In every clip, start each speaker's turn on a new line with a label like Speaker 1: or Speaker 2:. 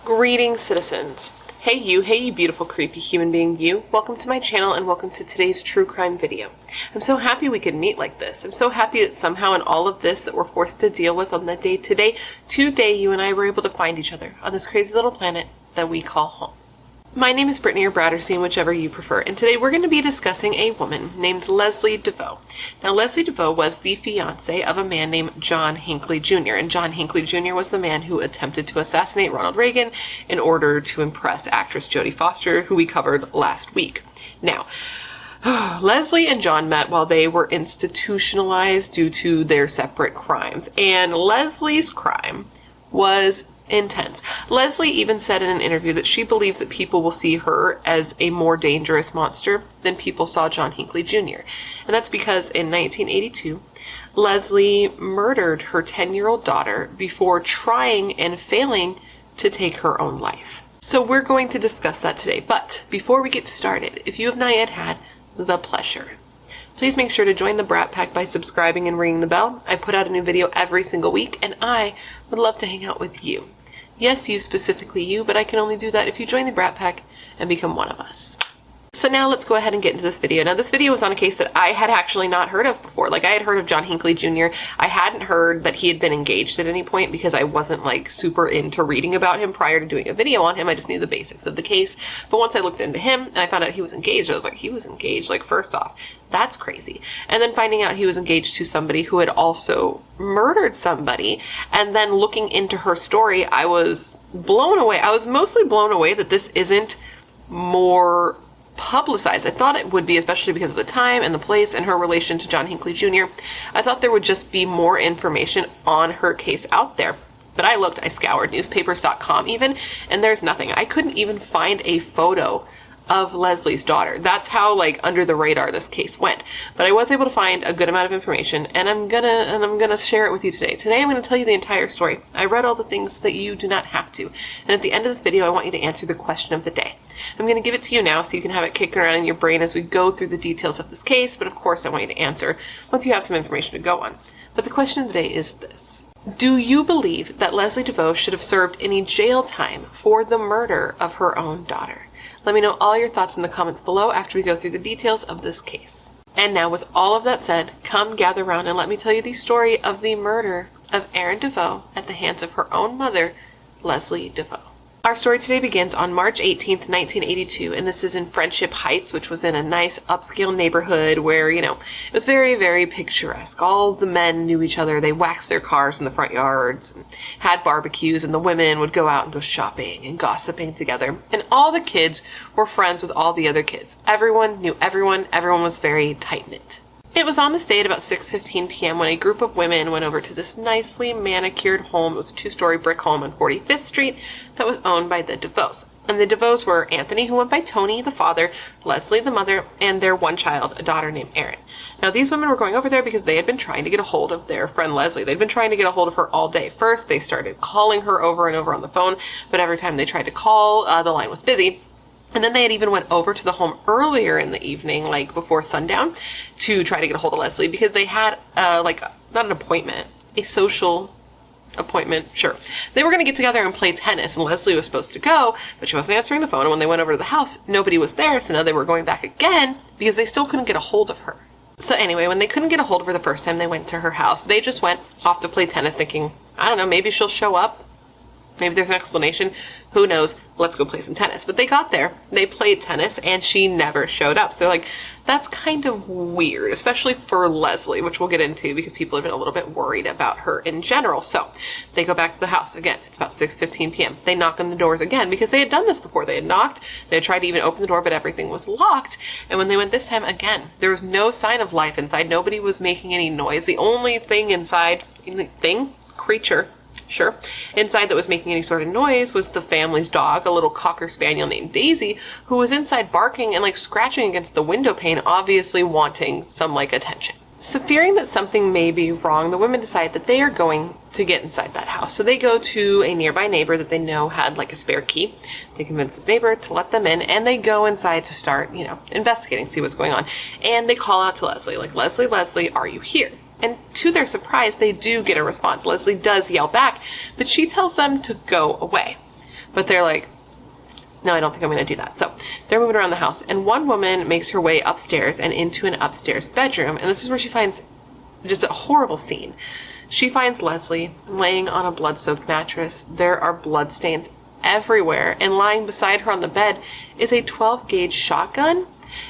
Speaker 1: Greetings, citizens. Hey you beautiful creepy human being you. Welcome to my channel and welcome to today's true crime video. I'm so happy we could meet like this. I'm so happy that somehow in all of this that we're forced to deal with on the day today you and I were able to find each other on this crazy little planet that we call home. My name is Brittany or Bratterstein, whichever you prefer, and today we're going to be discussing a woman named Leslie DeVeau. Now, Leslie DeVeau was the fiance of a man named John Hinckley Jr., and John Hinckley Jr. was the man who attempted to assassinate Ronald Reagan in order to impress actress Jodie Foster, who we covered last week. Now, Leslie and John met while they were institutionalized due to their separate crimes, and Leslie's crime was intense. Leslie even said in an interview that she believes that people will see her as a more dangerous monster than people saw John Hinckley Jr. And that's because in 1982, Leslie murdered her 10-year-old daughter before trying and failing to take her own life. So we're going to discuss that today. But before we get started, if you have not yet had the pleasure, please make sure to join the Brat Pack by subscribing and ringing the bell. I put out a new video every single week, and I would love to hang out with you. Yes, you, specifically you, but I can only do that if you join the Brat Pack and become one of us. So now let's go ahead and get into this video. Now, this video was on a case that I had actually not heard of before. Like, I had heard of John Hinckley Jr. I hadn't heard that he had been engaged at any point because I wasn't like super into reading about him prior to doing a video on him. I just knew the basics of the case. But once I looked into him and I found out he was engaged, I was like, he was engaged? Like, first off, that's crazy. And then finding out he was engaged to somebody who had also murdered somebody, and then looking into her story, I was blown away. I was mostly blown away that this isn't more publicized. I thought it would be, especially because of the time and the place and her relation to John Hinckley Jr. I thought there would just be more information on her case out there. But I looked, I scoured newspapers.com even, and there's nothing. I couldn't even find a photo of Leslie's daughter. That's how like under the radar this case went. But I was able to find a good amount of information, and I'm gonna share it with you today. Today I'm gonna tell you the entire story. I read all the things that you do not have to. And at the end of this video, I want you to answer the question of the day. I'm gonna give it to you now so you can have it kicking around in your brain as we go through the details of this case, but of course I want you to answer once you have some information to go on. But the question of the day is this: do you believe that Leslie DeVeau should have served any jail time for the murder of her own daughter? Let me know all your thoughts in the comments below after we go through the details of this case. And now, with all of that said, come gather around and let me tell you the story of the murder of Erin DeVeau at the hands of her own mother, Leslie DeVeau. Our story today begins on March 18th, 1982, and this is in Friendship Heights, which was in a nice upscale neighborhood where, you know, it was very, very picturesque. All the men knew each other. They waxed their cars in the front yards and had barbecues, and the women would go out and go shopping and gossiping together. And all the kids were friends with all the other kids. Everyone knew everyone. Everyone was very tight-knit. It was on this day at about 6:15 p.m. when a group of women went over to this nicely manicured home. It was a two-story brick home on 45th Street that was owned by the DeVeaus. And the DeVeaus were Anthony, who went by Tony, the father, Leslie, the mother, and their one child, a daughter named Erin. Now, these women were going over there because they had been trying to get a hold of their friend Leslie. They'd been trying to get a hold of her all day. First, they started calling her over and over on the phone, but every time they tried to call, the line was busy. And then they had even went over to the home earlier in the evening, like before sundown, to try to get a hold of Leslie because they had, not an appointment, a social appointment, sure. They were going to get together and play tennis, and Leslie was supposed to go, but she wasn't answering the phone. And when they went over to the house, nobody was there, so now they were going back again because they still couldn't get a hold of her. So anyway, when they couldn't get a hold of her the first time they went to her house, they just went off to play tennis thinking, I don't know, maybe she'll show up. Maybe there's an explanation. Who knows? Let's go play some tennis. But they got there, they played tennis, and she never showed up. So like, that's kind of weird, especially for Leslie, which we'll get into because people have been a little bit worried about her in general. So they go back to the house again. It's about 6:15 p.m. They knock on the doors again because they had done this before. They had knocked, they had tried to even open the door, but everything was locked. And when they went this time again, there was no sign of life inside. Nobody was making any noise. The only thing inside, creature, sure, inside that was making any sort of noise was the family's dog, a little cocker spaniel named Daisy, who was inside barking and like scratching against the window pane, obviously wanting some like attention. So fearing that something may be wrong, the women decide that they are going to get inside that house. So they go to a nearby neighbor that they know had like a spare key. They convince this neighbor to let them in, and they go inside to start, investigating, see what's going on. And they call out to Leslie, like, Leslie, Leslie, are you here? And to their surprise, they do get a response. Leslie does yell back, but she tells them to go away. But they're like, no, I don't think I'm going to do that. So they're moving around the house, and one woman makes her way upstairs and into an upstairs bedroom, and this is where she finds just a horrible scene. She finds Leslie laying on a blood-soaked mattress. There are blood stains everywhere, and lying beside her on the bed is a 12-gauge shotgun.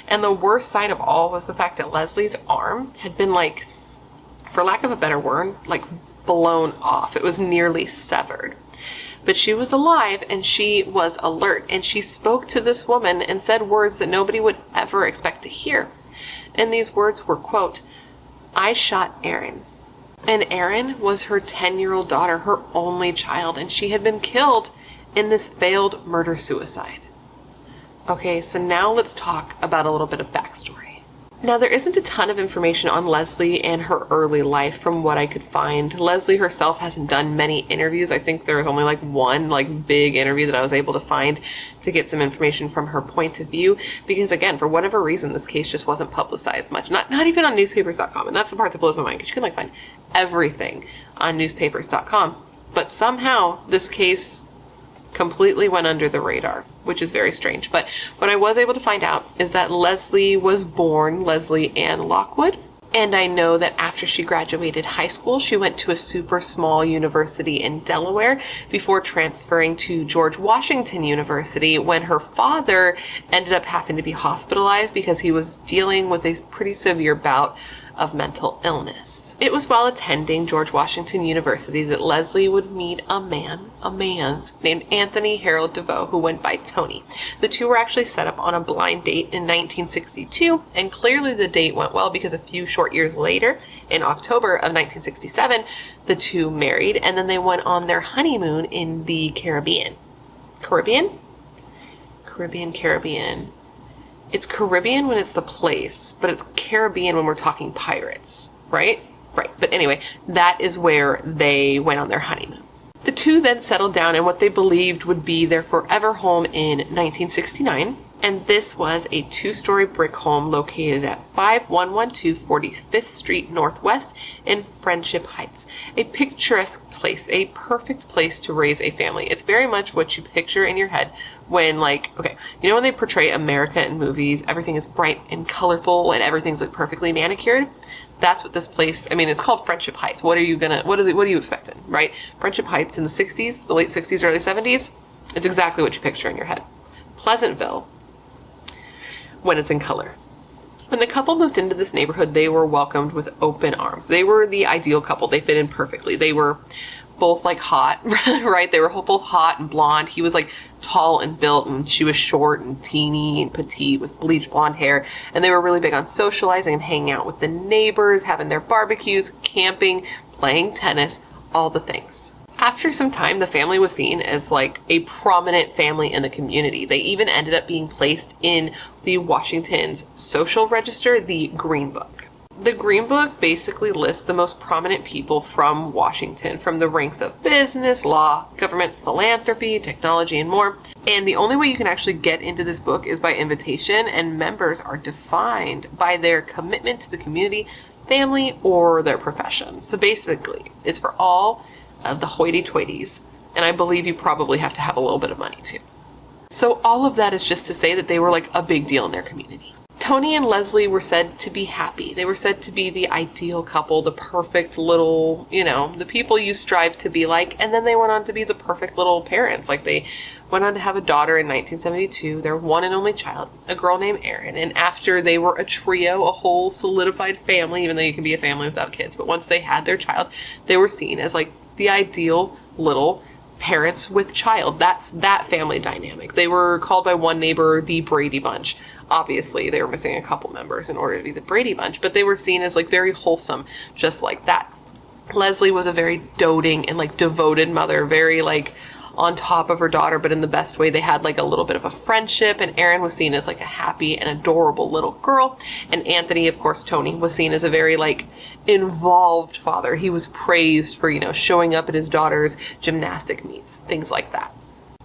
Speaker 1: And the worst side of all was the fact that Leslie's arm had been, like, for lack of a better word, like blown off. It was nearly severed. But she was alive, and she was alert, and she spoke to this woman and said words that nobody would ever expect to hear. And these words were, quote, "I shot Erin." And Erin was her 10-year-old daughter, her only child, and she had been killed in this failed murder-suicide. Okay, so now let's talk about a little bit of backstory. Now, there isn't a ton of information on Leslie and her early life from what I could find. Leslie herself hasn't done many interviews. I think there was only like one big interview that I was able to find to get some information from her point of view, because again, for whatever reason, this case just wasn't publicized much. Not even on newspapers.com, and that's the part that blows my mind, because you can find everything on newspapers.com. But somehow this case completely went under the radar, which is very strange. But what I was able to find out is that Leslie was born Leslie Ann Lockwood. And I know that after she graduated high school, she went to a super small university in Delaware before transferring to George Washington University when her father ended up having to be hospitalized because he was dealing with a pretty severe bout of mental illness. It was while attending George Washington University that Leslie would meet a man named Anthony Harold DeVeau, who went by Tony. The two were actually set up on a blind date in 1962, and clearly the date went well because a few short years later, in October of 1967, the two married, and then they went on their honeymoon in the Caribbean. Caribbean? Caribbean. It's Caribbean when it's the place, but it's Caribbean when we're talking pirates, right? Right. But anyway, that is where they went on their honeymoon. The two then settled down in what they believed would be their forever home in 1969. And this was a 2-story brick home located at 5112 45th Street Northwest in Friendship Heights. A picturesque place, a perfect place to raise a family. It's very much what you picture in your head when, when they portray America in movies, everything is bright and colorful and everything's perfectly manicured. That's what this place, it's called Friendship Heights. What are you expecting, right? Friendship Heights in the 60s, the late 60s, early 70s, it's exactly what you picture in your head. Pleasantville, when it's in color. When the couple moved into this neighborhood, they were welcomed with open arms. They were the ideal couple. They fit in perfectly. They were both hot, right? They were both hot and blonde. He was tall and built, and she was short and teeny and petite with bleached blonde hair. And they were really big on socializing and hanging out with the neighbors, having their barbecues, camping, playing tennis, all the things. After some time, the family was seen as a prominent family in the community. They even ended up being placed in the Washington's social register, the Green Book. The Green Book basically lists the most prominent people from Washington, from the ranks of business, law, government, philanthropy, technology, and more. And the only way you can actually get into this book is by invitation, and members are defined by their commitment to the community, family, or their profession. So basically, it's for all of the hoity-toities, and I believe you probably have to have a little bit of money too. So all of that is just to say that they were a big deal in their community. Tony and Leslie were said to be happy. They were said to be the ideal couple, the perfect little, the people you strive to be like. And then they went on to be the perfect little parents. They went on to have a daughter in 1972, their one and only child, a girl named Erin. And after they were a trio, a whole solidified family, even though you can be a family without kids. But once they had their child, they were seen as the ideal little parents with child. That's that family dynamic. They were called by one neighbor the Brady Bunch. Obviously, they were missing a couple members in order to be the Brady Bunch, but they were seen as very wholesome, just like that. Leslie was a very doting and devoted mother, very on top of her daughter, but in the best way. They had a little bit of a friendship, and Erin was seen as a happy and adorable little girl. And Anthony, of course, Tony, was seen as a very involved father. He was praised for, showing up at his daughter's gymnastic meets, things like that.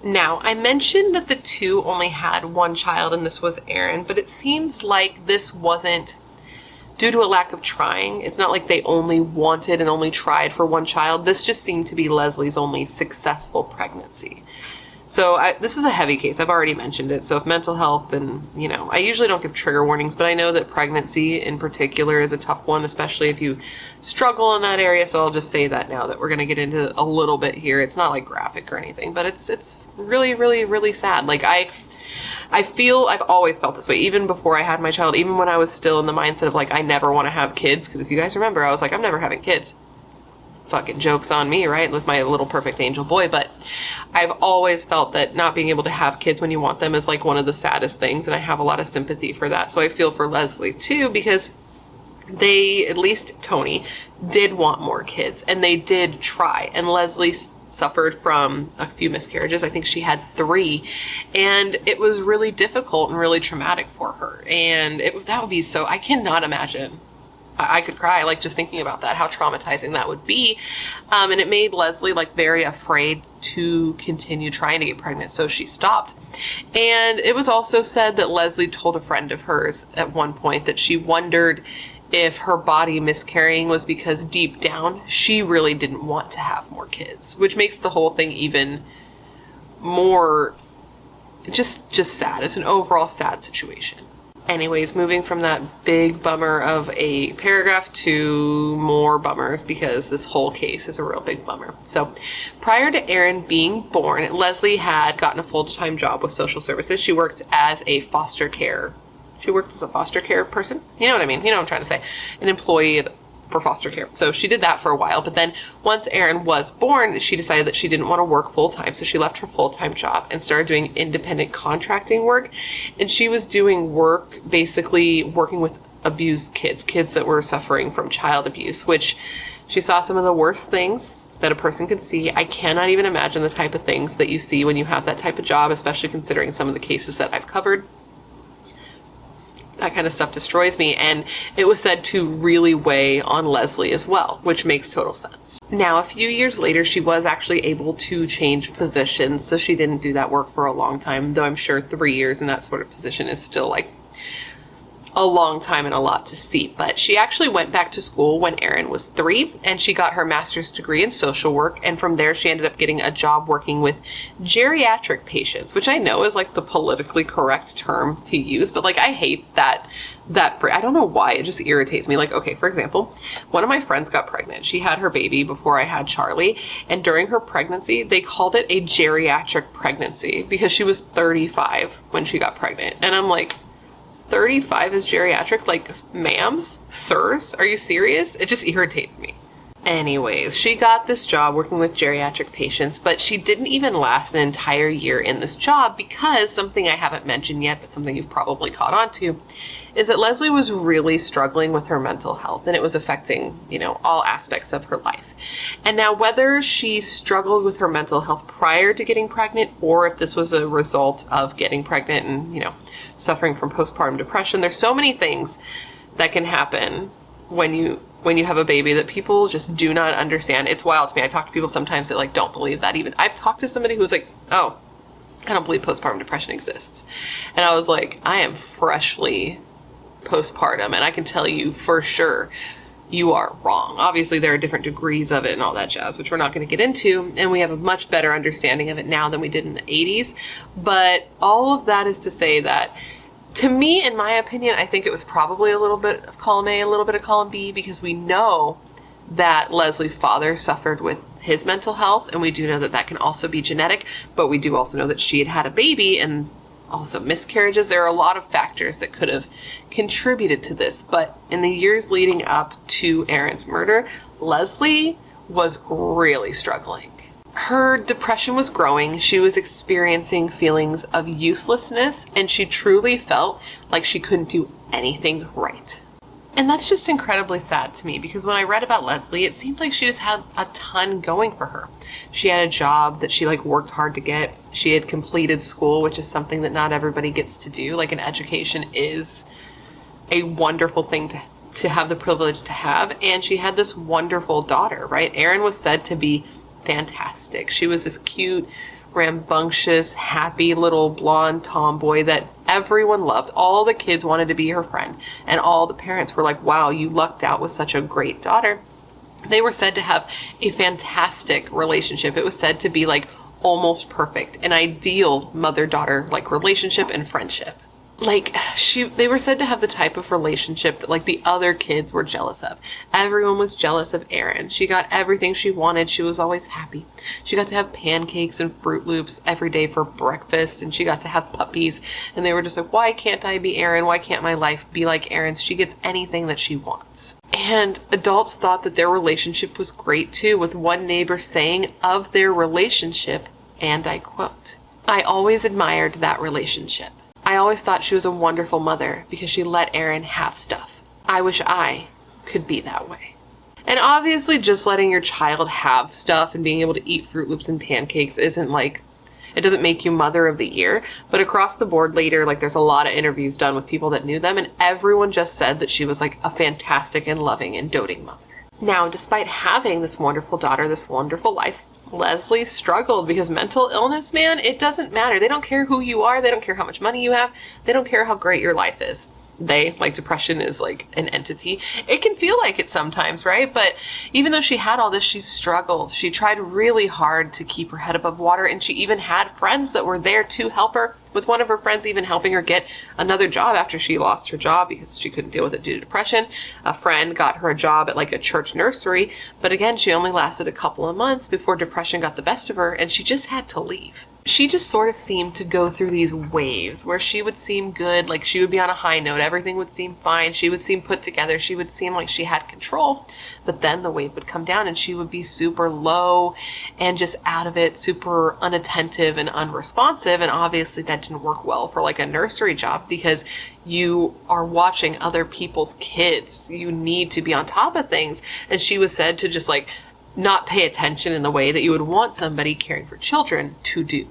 Speaker 1: Now, I mentioned that the two only had one child, and this was Erin, but it seems like this wasn't due to a lack of trying. It's not like they only wanted and only tried for one child. This just seemed to be Leslie's only successful pregnancy. So this is a heavy case. I've already mentioned it. So if mental health and, I usually don't give trigger warnings, but I know that pregnancy in particular is a tough one, especially if you struggle in that area. So I'll just say that now that we're going to get into a little bit here. It's not like graphic or anything, but it's really, really, really sad. Like I've always felt this way, even before I had my child, even when I was still in the mindset of like, I never want to have kids. Because if you guys remember, I was like, I'm never having kids. Fucking joke's on me, right? With my little perfect angel boy. But I've always felt that not being able to have kids when you want them is like one of the saddest things. And I have a lot of sympathy for that. So I feel for Leslie too, because they, at least Tony, did want more kids and they did try. And Leslie suffered from a few miscarriages. I think she had 3, and it was really difficult and really traumatic for her. And that would be so, I cannot imagine. I could cry like just thinking about that, how traumatizing that would be. And it made Leslie like very afraid to continue trying to get pregnant. So she stopped. And it was also said that Leslie told a friend of hers at one point that she wondered if her body miscarrying was because deep down she really didn't want to have more kids, which makes the whole thing even more just sad. It's an overall sad situation. Anyways, moving from that big bummer of a paragraph to more bummers, because this whole case is a real big bummer. So prior to Erin being born, Leslie had gotten a full-time job with social services. She worked as a foster care person. You know what I mean? You know what I'm trying to say. An employee for foster care. So she did that for a while. But then once Erin was born, she decided that she didn't want to work full-time. So she left her full-time job and started doing independent contracting work. And she was doing work, basically working with abused kids that were suffering from child abuse, which she saw some of the worst things that a person could see. I cannot even imagine the type of things that you see when you have that type of job, especially considering some of the cases that I've covered. That kind of stuff destroys me, and it was said to really weigh on Leslie as well, which makes total sense. Now, a few years later, she was actually able to change positions, so she didn't do that work for a long time, though I'm sure 3 years in that sort of position is still like a long time and a lot to see. But she actually went back to school when Erin was 3, and she got her master's degree in social work, and from there she ended up getting a job working with geriatric patients, which I know is like the politically correct term to use, but like I hate that phrase. I don't know why, it just irritates me. Like, okay, for example, one of my friends got pregnant. She had her baby before I had Charlie, and during her pregnancy they called it a geriatric pregnancy because she was 35 when she got pregnant. And I'm like, 35 is geriatric? Like, ma'ams? Sirs? Are you serious? It just irritated me. Anyways, she got this job working with geriatric patients, but she didn't even last an entire year in this job because something I haven't mentioned yet, but something you've probably caught on to, is that Leslie was really struggling with her mental health, and it was affecting, all aspects of her life. And now whether she struggled with her mental health prior to getting pregnant, or if this was a result of getting pregnant and, suffering from postpartum depression, there's so many things that can happen when you have a baby that people just do not understand. It's wild to me. I talk to people sometimes that like don't believe that. Even I've talked to somebody who's like, oh, I don't believe postpartum depression exists. And I was like, I am freshly postpartum, and I can tell you for sure you are wrong. Obviously there are different degrees of it and all that jazz, which we're not going to get into, and we have a much better understanding of it now than we did in the 80s. But all of that is to say that, to me, in my opinion, I think it was probably a little bit of column A, a little bit of column B, because we know that Leslie's father suffered with his mental health, and we do know that that can also be genetic, but we do also know that she had had a baby and also miscarriages. There are a lot of factors that could have contributed to this, but in the years leading up to Erin's murder, Leslie was really struggling. Her depression was growing. She was experiencing feelings of uselessness, and she truly felt like she couldn't do anything right. And that's just incredibly sad to me, because when I read about Leslie, it seemed like she just had a ton going for her. She had a job that she worked hard to get. She had completed school, which is something that not everybody gets to do. Like, an education is a wonderful thing to have the privilege to have. And she had this wonderful daughter, right? Erin was said to be fantastic. She was this cute, rambunctious, happy little blonde tomboy that everyone loved. All the kids wanted to be her friend, and all the parents were like, wow, you lucked out with such a great daughter. They were said to have a fantastic relationship. It was said to be like almost perfect, an ideal mother-daughter like relationship and friendship. Like, they were said to have the type of relationship that, like, the other kids were jealous of. Everyone was jealous of Erin. She got everything she wanted. She was always happy. She got to have pancakes and Fruit Loops every day for breakfast, and she got to have puppies. And they were just like, why can't I be Erin? Why can't my life be like Erin's? She gets anything that she wants. And adults thought that their relationship was great too, with one neighbor saying of their relationship, and I quote, "I always admired that relationship. I always thought she was a wonderful mother because she let Erin have stuff. I wish I could be that way." And obviously just letting your child have stuff and being able to eat Fruit Loops and pancakes isn't like, it doesn't make you mother of the year. But across the board later, like, there's a lot of interviews done with people that knew them, and everyone just said that she was like a fantastic and loving and doting mother. Now, despite having this wonderful daughter, this wonderful life, Leslie struggled because mental illness, man, it doesn't matter. They don't care who you are. They don't care how much money you have. They don't care how great your life is. Like, depression is like an entity. It can feel like it sometimes, right? But even though she had all this, she struggled. She tried really hard to keep her head above water, and she even had friends that were there to help her, with one of her friends even helping her get another job after she lost her job because she couldn't deal with it due to depression. A friend got her a job at like a church nursery, but again, she only lasted a couple of months before depression got the best of her, and she just had to leave. She just sort of seemed to go through these waves where she would seem good, like she would be on a high note, everything would seem fine, she would seem put together, she would seem like she had control, but then the wave would come down and she would be super low and just out of it, super unattentive and unresponsive. And obviously that didn't work well for like a nursery job because you are watching other people's kids. You need to be on top of things. And she was said to just like not pay attention in the way that you would want somebody caring for children to do.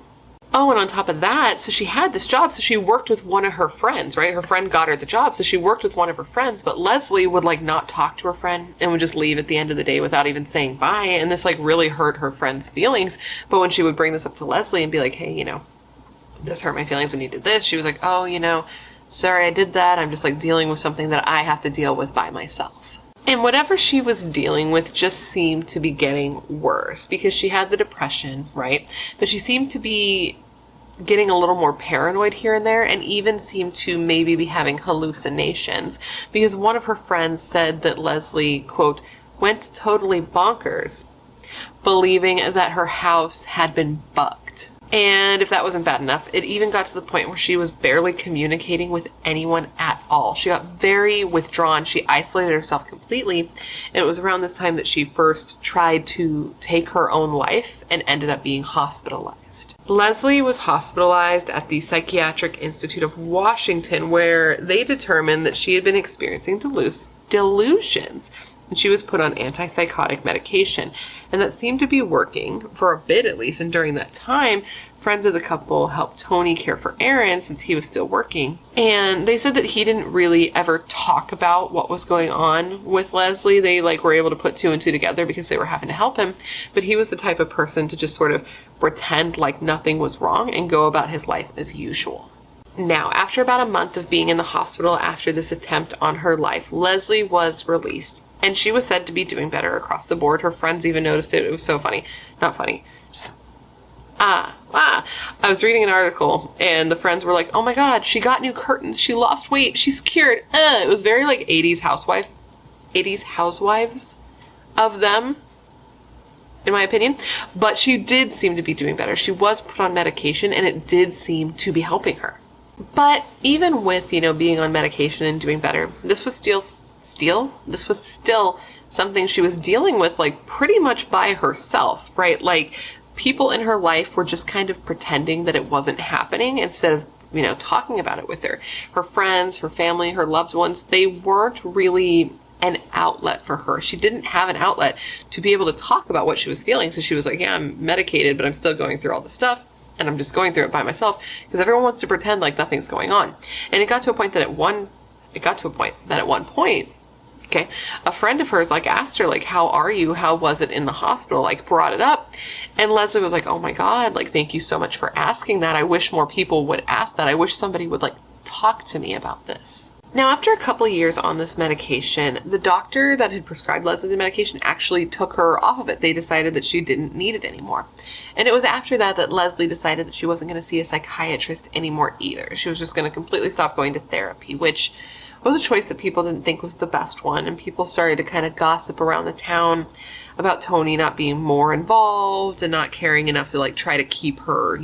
Speaker 1: Oh, and on top of that, so she had this job, so she worked with one of her friends, right? Her friend got her the job, so she worked with one of her friends, but Leslie would like not talk to her friend and would just leave at the end of the day without even saying bye, and this like really hurt her friend's feelings. But when she would bring this up to Leslie and be like, hey, this hurt my feelings when you did this, she was like, oh, sorry I did that, I'm just like dealing with something that I have to deal with by myself. And whatever she was dealing with just seemed to be getting worse because she had the depression, right? But she seemed to be getting a little more paranoid here and there, and even seemed to maybe be having hallucinations because one of her friends said that Leslie, quote, went totally bonkers, believing that her house had been bugged. And if that wasn't bad enough, it even got to the point where she was barely communicating with anyone at all. She got very withdrawn. She isolated herself completely. And it was around this time that she first tried to take her own life and ended up being hospitalized. Leslie was hospitalized at the Psychiatric Institute of Washington, where they determined that she had been experiencing delusions. And she was put on antipsychotic medication, and that seemed to be working for a bit at least. And during that time, friends of the couple helped Tony care for Erin since he was still working. And they said that he didn't really ever talk about what was going on with Leslie. They were able to put two and two together because they were having to help him. But he was the type of person to just sort of pretend like nothing was wrong and go about his life as usual. Now, after about a month of being in the hospital after this attempt on her life, Leslie was released. And she was said to be doing better across the board. Her friends even noticed it. It was so funny. Not funny. Just, I was reading an article, and the friends were like, oh my god, she got new curtains. She lost weight. She's cured. It was very like 80s housewives of them, in my opinion. But she did seem to be doing better. She was put on medication, and it did seem to be helping her. But even with, being on medication and doing better, this was still something she was dealing with pretty much by herself, right? Like, people in her life were just kind of pretending that it wasn't happening instead of talking about it with her. Her friends, her family, her loved ones, they weren't really an outlet for her. She didn't have an outlet to be able to talk about what she was feeling. So she was like, yeah, I'm medicated, but I'm still going through all this stuff, and I'm just going through it by myself because everyone wants to pretend like nothing's going on. And it got to a point that at one point, okay, a friend of hers asked her how are you? How was it in the hospital? Brought it up, and Leslie was like, oh my god, thank you so much for asking that. I wish more people would ask that. I wish somebody would talk to me about this. Now, after a couple of years on this medication, the doctor that had prescribed Leslie the medication actually took her off of it. They decided that she didn't need it anymore. And it was after that that Leslie decided that she wasn't going to see a psychiatrist anymore either. She was just going to completely stop going to therapy, which was a choice that people didn't think was the best one. And people started to kind of gossip around the town about Toni not being more involved and not caring enough to like try to keep her,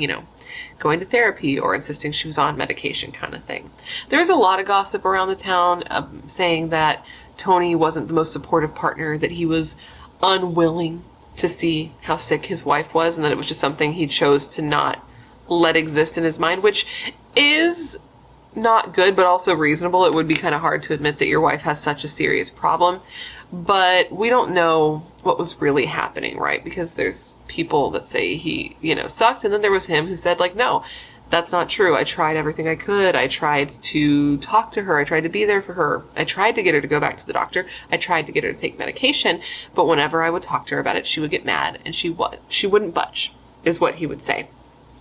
Speaker 1: going to therapy or insisting she was on medication kind of thing. There's a lot of gossip around the town saying that Toni wasn't the most supportive partner, that he was unwilling to see how sick his wife was, and that it was just something he chose to not let exist in his mind, which is not good, but also reasonable. It would be kind of hard to admit that your wife has such a serious problem, but we don't know what was really happening, right? Because there's people that say he, sucked, and then there was him who said, like, no, that's not true. I tried everything I could. I tried to talk to her. I tried to be there for her. I tried to get her to go back to the doctor. I tried to get her to take medication, but whenever I would talk to her about it, she would get mad, and she wouldn't budge, is what he would say.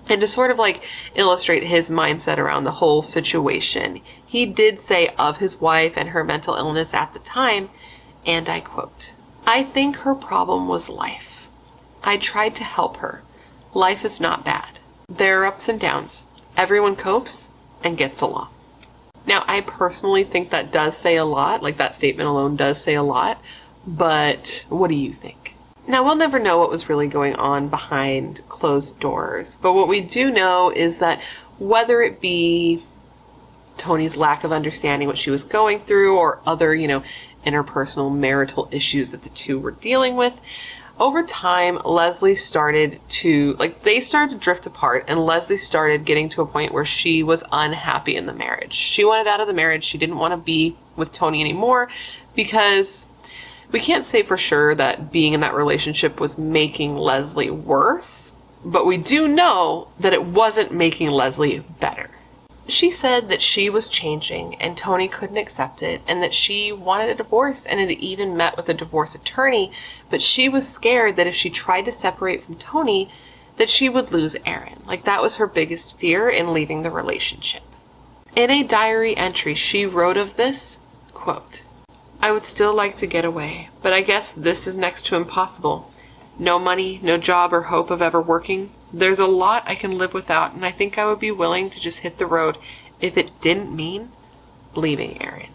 Speaker 1: And to sort of like illustrate his mindset around the whole situation, he did say of his wife and her mental illness at the time, and I quote, "I think her problem was life. I tried to help her. Life is not bad. There are ups and downs. Everyone copes and gets along." Now, I personally think that does say a lot. Like, that statement alone does say a lot. But what do you think? Now, we'll never know what was really going on behind closed doors. But what we do know is that whether it be Toni's lack of understanding what she was going through or other, interpersonal marital issues that the two were dealing with, over time, Leslie started to, they started to drift apart, and Leslie started getting to a point where she was unhappy in the marriage. She wanted out of the marriage. She didn't want to be with Toni anymore because we can't say for sure that being in that relationship was making Leslie worse, but we do know that it wasn't making Leslie better. She said that she was changing and Toni couldn't accept it, and that she wanted a divorce and had even met with a divorce attorney, but she was scared that if she tried to separate from Toni, that she would lose Erin. That was her biggest fear in leaving the relationship. In a diary entry, she wrote of this, quote, "I would still like to get away, but I guess this is next to impossible. No money, no job or hope of ever working. There's a lot I can live without, and I think I would be willing to just hit the road if it didn't mean leaving Erin."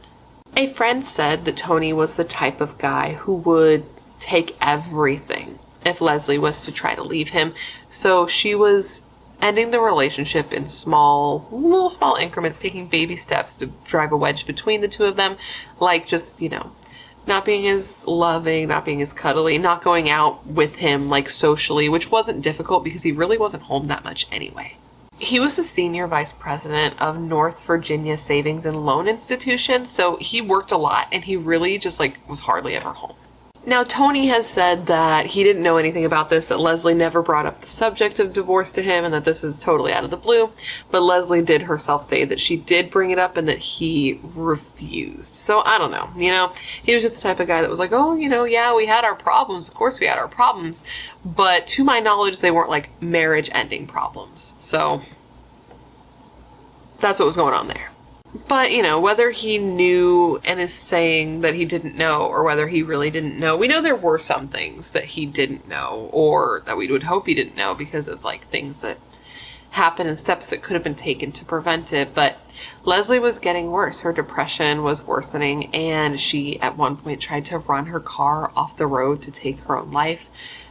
Speaker 1: A friend said that Toni was the type of guy who would take everything if Leslie was to try to leave him. So she was ending the relationship in small increments, taking baby steps to drive a wedge between the two of them, like just, not being as loving, not being as cuddly, not going out with him socially, which wasn't difficult because he really wasn't home that much anyway. He was the senior vice president of North Virginia Savings and Loan Institution, so he worked a lot and he really just was hardly ever home. Now, Toni has said that he didn't know anything about this, that Leslie never brought up the subject of divorce to him, and that this is totally out of the blue. But Leslie did herself say that she did bring it up and that he refused. So I don't know, he was just the type of guy that was like, oh, yeah, we had our problems. Of course we had our problems. But to my knowledge, they weren't marriage ending problems. So that's what was going on there. But, whether he knew and is saying that he didn't know, or whether he really didn't know, we know there were some things that he didn't know, or that we would hope he didn't know because of things that happened and steps that could have been taken to prevent it. But Leslie was getting worse. Her depression was worsening, and she at one point tried to run her car off the road to take her own life.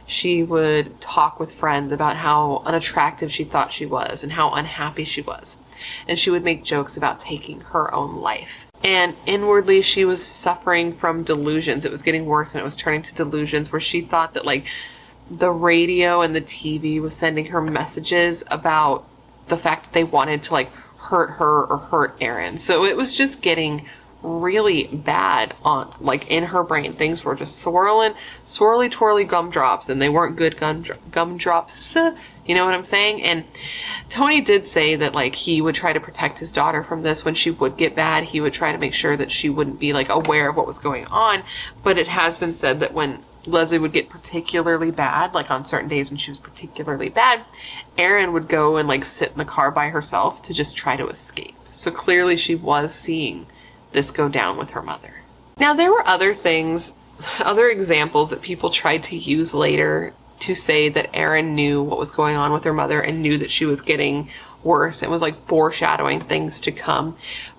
Speaker 1: She would talk with friends about how unattractive she thought she was and how unhappy she was. And she would make jokes about taking her own life. And inwardly, she was suffering from delusions. It was getting worse, and it was turning to delusions where she thought that the radio and the TV was sending her messages about the fact that they wanted to hurt her or hurt Erin. So it was just getting really bad on in her brain. Things were just swirly twirly gumdrops, and they weren't good gumdrops. You know what I'm saying? And Toni did say that he would try to protect his daughter from this. When she would get bad, he would try to make sure that she wouldn't be aware of what was going on. But it has been said that when Leslie would get particularly bad, on certain days when she was particularly bad, Erin would go and sit in the car by herself to just try to escape. So clearly she was seeing this go down with her mother. Now, there were other things, other examples that people tried to use later to say that Erin knew what was going on with her mother and knew that she was getting worse. It was like foreshadowing things to come.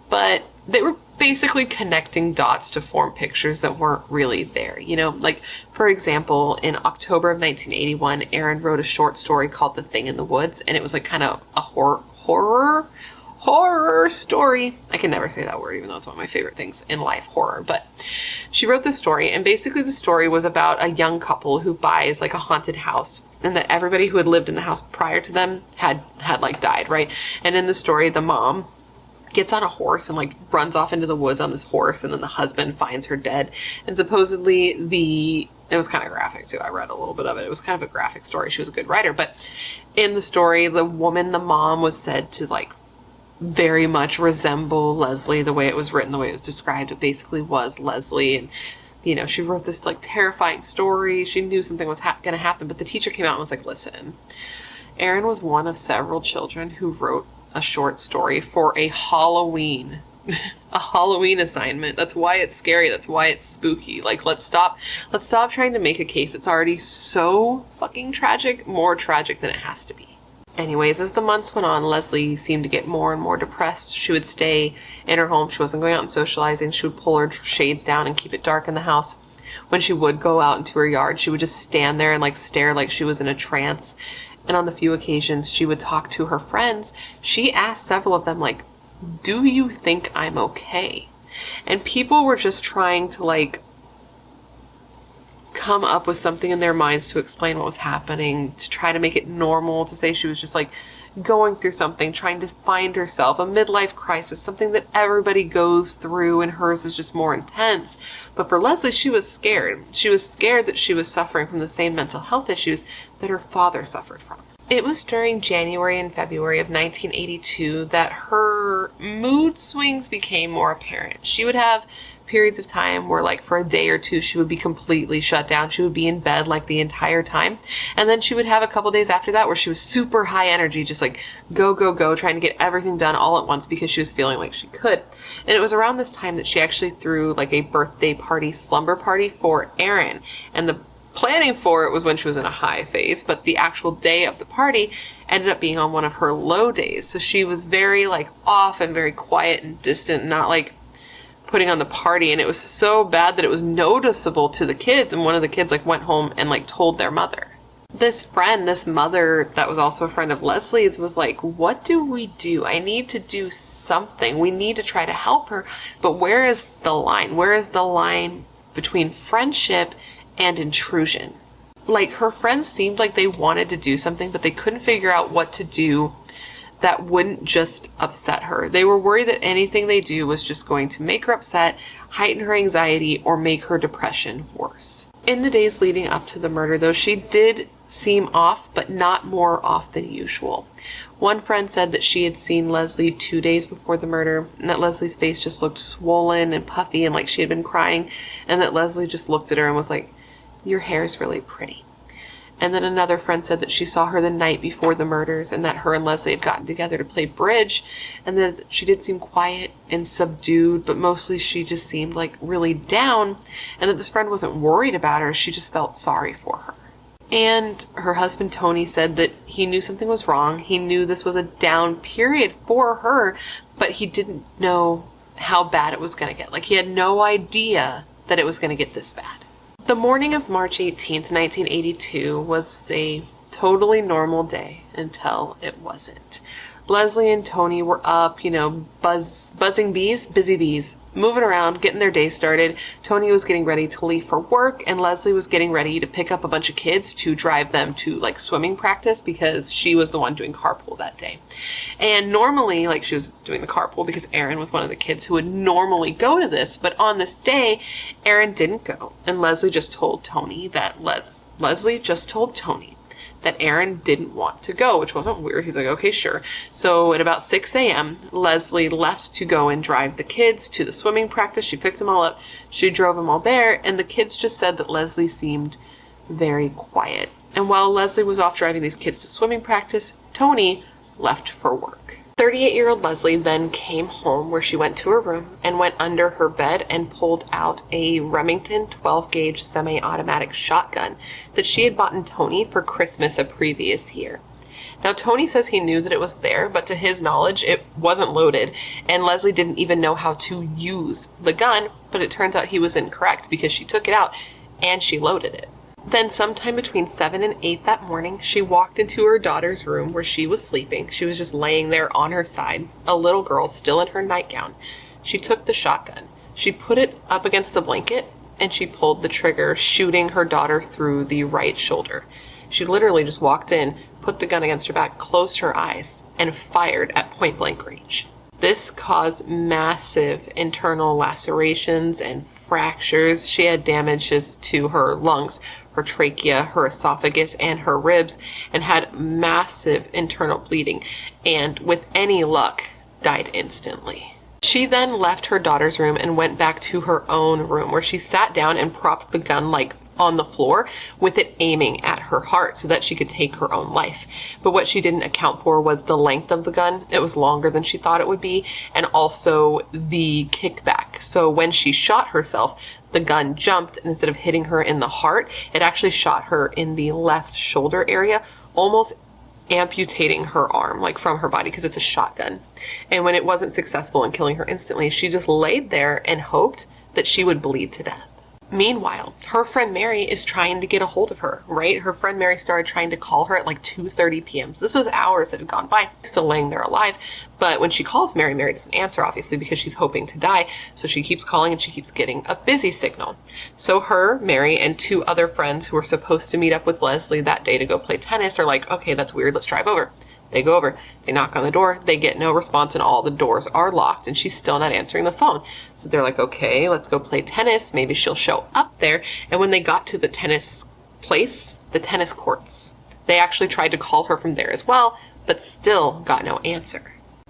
Speaker 1: But they were basically connecting dots to form pictures that weren't really there. You know, like, for example, in October of 1981, Erin wrote a short story called The Thing in the Woods, and it was like kind of a horror story. I can never say that word, even though it's one of my favorite things in life, horror. But she wrote this story, and basically the story was about a young couple who buys like a haunted house, and that everybody who had lived in the house prior to them had like died, right? And in the story, the mom gets on a horse and like runs off into the woods on this horse, and then the husband finds her dead. And supposedly it was kind of graphic too. I read a little bit of it. It was kind of a graphic story. She was a good writer. But in the story, the mom was said to like very much resemble Leslie. The way it was written, the way it was described, it basically was Leslie. And you know, she wrote this like terrifying story. She knew something was going to happen, but the teacher came out and was like, listen, Erin was one of several children who wrote a short story for a Halloween assignment. That's why it's scary. That's why it's spooky. Like, let's stop trying to make a case that's already so fucking tragic, more tragic than it has to be. Anyways, as the months went on, Leslie seemed to get more and more depressed. She would stay in her home. She wasn't going out and socializing. She would pull her shades down and keep it dark in the house. When she would go out into her yard, she would just stand there and like stare like she was in a trance. And on the few occasions she would talk to her friends, she asked several of them, like, do you think I'm okay? And people were just trying to like come up with something in their minds to explain what was happening, to try to make it normal, to say she was just like going through something, trying to find herself, a midlife crisis, something that everybody goes through, and hers is just more intense. But for Leslie, she was scared. She was scared that she was suffering from the same mental health issues that her father suffered from. It was during January and February of 1982 that her mood swings became more apparent. She would have periods of time where, like, for a day or two, she would be completely shut down. She would be in bed like the entire time. And then she would have a couple days after that where she was super high energy, just like go, trying to get everything done all at once because she was feeling like she could. And it was around this time that she actually threw like a birthday party, slumber party for Erin. And the planning for it was when she was in a high phase, but the actual day of the party ended up being on one of her low days. So she was very like off and very quiet and distant, not like putting on the party. And it was so bad that it was noticeable to the kids. And one of the kids like went home and like told their mother. This mother that was also a friend of Leslie's was like, what do we do? I need to do something. We need to try to help her. But where is the line? Where is the line between friendship and intrusion? Like, her friends seemed like they wanted to do something, but they couldn't figure out what to do that wouldn't just upset her. They were worried that anything they do was just going to make her upset, heighten her anxiety, or make her depression worse. In the days leading up to the murder, though, she did seem off, but not more off than usual. One friend said that she had seen Leslie 2 days before the murder, and that Leslie's face just looked swollen and puffy and like she had been crying, and that Leslie just looked at her and was like, your hair's really pretty. And then another friend said that she saw her the night before the murders, and that her and Leslie had gotten together to play bridge, and that she did seem quiet and subdued, but mostly she just seemed like really down, and that this friend wasn't worried about her, she just felt sorry for her. And her husband Tony said that he knew something was wrong. He knew this was a down period for her, but he didn't know how bad it was going to get. Like, he had no idea that it was going to get this bad. The morning of March 18th, 1982 was a totally normal day until it wasn't. Leslie and Tony were up, buzzing bees, busy bees, moving around, getting their day started. Tony was getting ready to leave for work, and Leslie was getting ready to pick up a bunch of kids to drive them to like swimming practice because she was the one doing carpool that day. And normally, like, she was doing the carpool because Erin was one of the kids who would normally go to this, but on this day, Erin didn't go, and Leslie just told Tony that that Erin didn't want to go, which wasn't weird. He's like, okay, sure. So at about 6 a.m., Leslie left to go and drive the kids to the swimming practice. She picked them all up. She drove them all there, and the kids just said that Leslie seemed very quiet. And while Leslie was off driving these kids to swimming practice, Tony left for work. 30 38-year-old Leslie then came home, where she went to her room and went under her bed and pulled out a Remington 12-gauge semi-automatic shotgun that she had bought Tony for Christmas a previous year. Now, Tony says he knew that it was there, but to his knowledge, it wasn't loaded, and Leslie didn't even know how to use the gun, but it turns out he was incorrect because she took it out and she loaded it. Then sometime between 7 and 8 that morning, she walked into her daughter's room where she was sleeping. She was just laying there on her side, a little girl still in her nightgown. She took the shotgun. She put it up against the blanket and she pulled the trigger, shooting her daughter through the right shoulder. She literally just walked in, put the gun against her back, closed her eyes, and fired at point blank range. This caused massive internal lacerations and fractures. She had damages to her lungs, her trachea, her esophagus, and her ribs, and had massive internal bleeding, and with any luck, died instantly. She then left her daughter's room and went back to her own room, where she sat down and propped the gun on the floor with it aiming at her heart so that she could take her own life. But what she didn't account for was the length of the gun. It was longer than she thought it would be, and also the kickback. So when she shot herself, the gun jumped, and instead of hitting her in the heart, it actually shot her in the left shoulder area, almost amputating her arm, from her body, because it's a shotgun. And when it wasn't successful in killing her instantly, she just laid there and hoped that she would bleed to death. Meanwhile, her friend Mary is trying to get a hold of her, right? Her friend Mary started trying to call her at 2:30 p.m. So this was hours that had gone by, still laying there alive. But when she calls Mary, Mary doesn't answer, obviously, because she's hoping to die. So she keeps calling and she keeps getting a busy signal. So her, Mary, and 2 other friends who were supposed to meet up with Leslie that day to go play tennis are like, okay, that's weird, let's drive over. They go over, they knock on the door, they get no response, and all the doors are locked, and she's still not answering the phone. So they're like, okay, let's go play tennis. Maybe she'll show up there. And when they got to the tennis place, the tennis courts, they actually tried to call her from there as well, but still got no answer.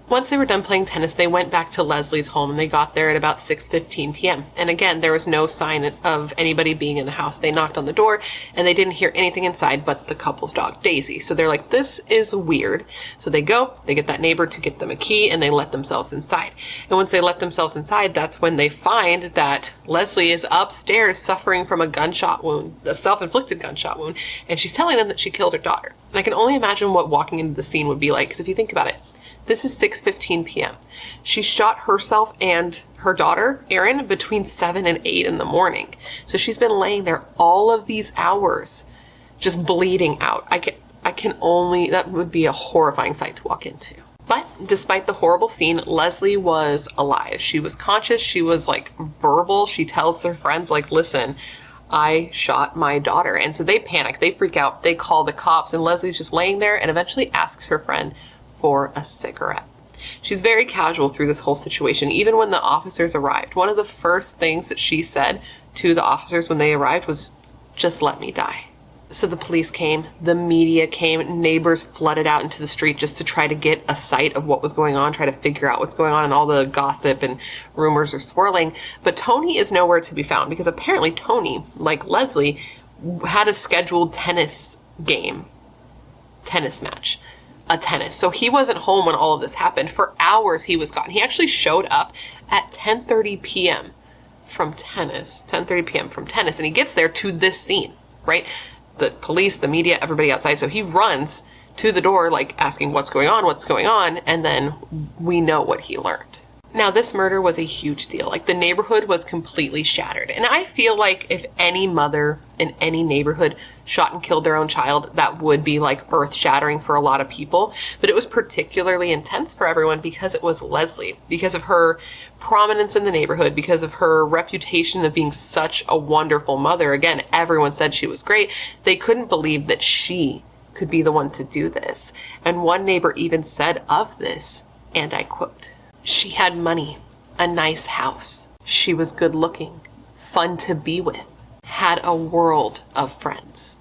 Speaker 1: Once they were done playing tennis, they went back to Leslie's home, and they got there at about 6:15 p.m. And again, there was no sign of anybody being in the house. They knocked on the door, and they didn't hear anything inside but the couple's dog, Daisy. So they're like, this is weird. So they go, they get that neighbor to get them a key, and they let themselves inside. And once they let themselves inside, that's when they find that Leslie is upstairs suffering from a gunshot wound, a self-inflicted gunshot wound, and she's telling them that she killed her daughter. And I can only imagine what walking into the scene would be like, because if you think about it, this is 6:15 p.m. She shot herself and her daughter, Erin, between 7 and 8 in the morning. So she's been laying there all of these hours, just bleeding out. That would be a horrifying sight to walk into. But despite the horrible scene, Leslie was alive. She was conscious. She was verbal. She tells their friends, listen, I shot my daughter. And so they panic. They freak out. They call the cops, and Leslie's just laying there and eventually asks her friend for a cigarette. She's very casual through this whole situation. Even when the officers arrived, one of the first things that she said to the officers when they arrived was, just let me die. So the police came, the media came, neighbors flooded out into the street just to try to get a sight of what was going on, try to figure out what's going on, and all the gossip and rumors are swirling. But Tony is nowhere to be found, because apparently Tony, like Leslie, had a scheduled tennis match. So he wasn't home when all of this happened. For hours he was gone. He actually showed up at 10:30 p.m. from tennis, and he gets there to this scene, right? The police, the media, everybody outside. So he runs to the door, asking what's going on, and then we know what he learned. Now, this murder was a huge deal. The neighborhood was completely shattered. And I feel like if any mother in any neighborhood shot and killed their own child, that would be earth-shattering for a lot of people. But it was particularly intense for everyone because it was Leslie, because of her prominence in the neighborhood, because of her reputation of being such a wonderful mother. Again, everyone said she was great. They couldn't believe that she could be the one to do this. And one neighbor even said of this, and I quote, "She had money, a nice house. She was good looking, fun to be with, had a world of friends. ...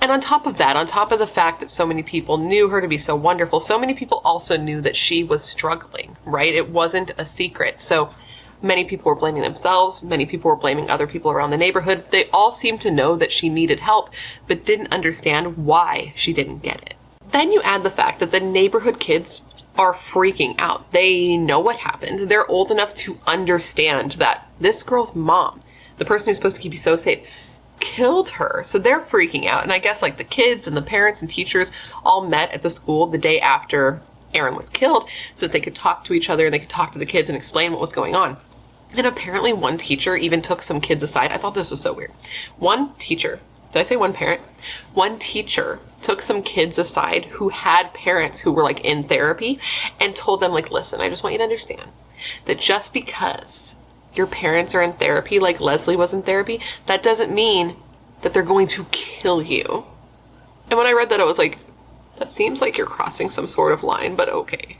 Speaker 1: And on top of that, on top of the fact that so many people knew her to be so wonderful, so many people also knew that she was struggling, right? It wasn't a secret. So many people were blaming themselves. Many people were blaming other people around the neighborhood. They all seemed to know that she needed help, but didn't understand why she didn't get it. Then you add the fact that the neighborhood kids are freaking out. They know what happened. They're old enough to understand that this girl's mom, the person who's supposed to keep you so safe, killed her. So they're freaking out. And I guess like the kids and the parents and teachers all met at the school the day after Erin was killed so that they could talk to each other and they could talk to the kids and explain what was going on. And apparently one teacher even took some kids aside. I thought this was so weird. One teacher, did I say one parent? One teacher took some kids aside who had parents who were like in therapy and told them like, listen, I just want you to understand that just because your parents are in therapy, like Leslie was in therapy, that doesn't mean that they're going to kill you. And when I read that, I was like, that seems like you're crossing some sort of line, but okay.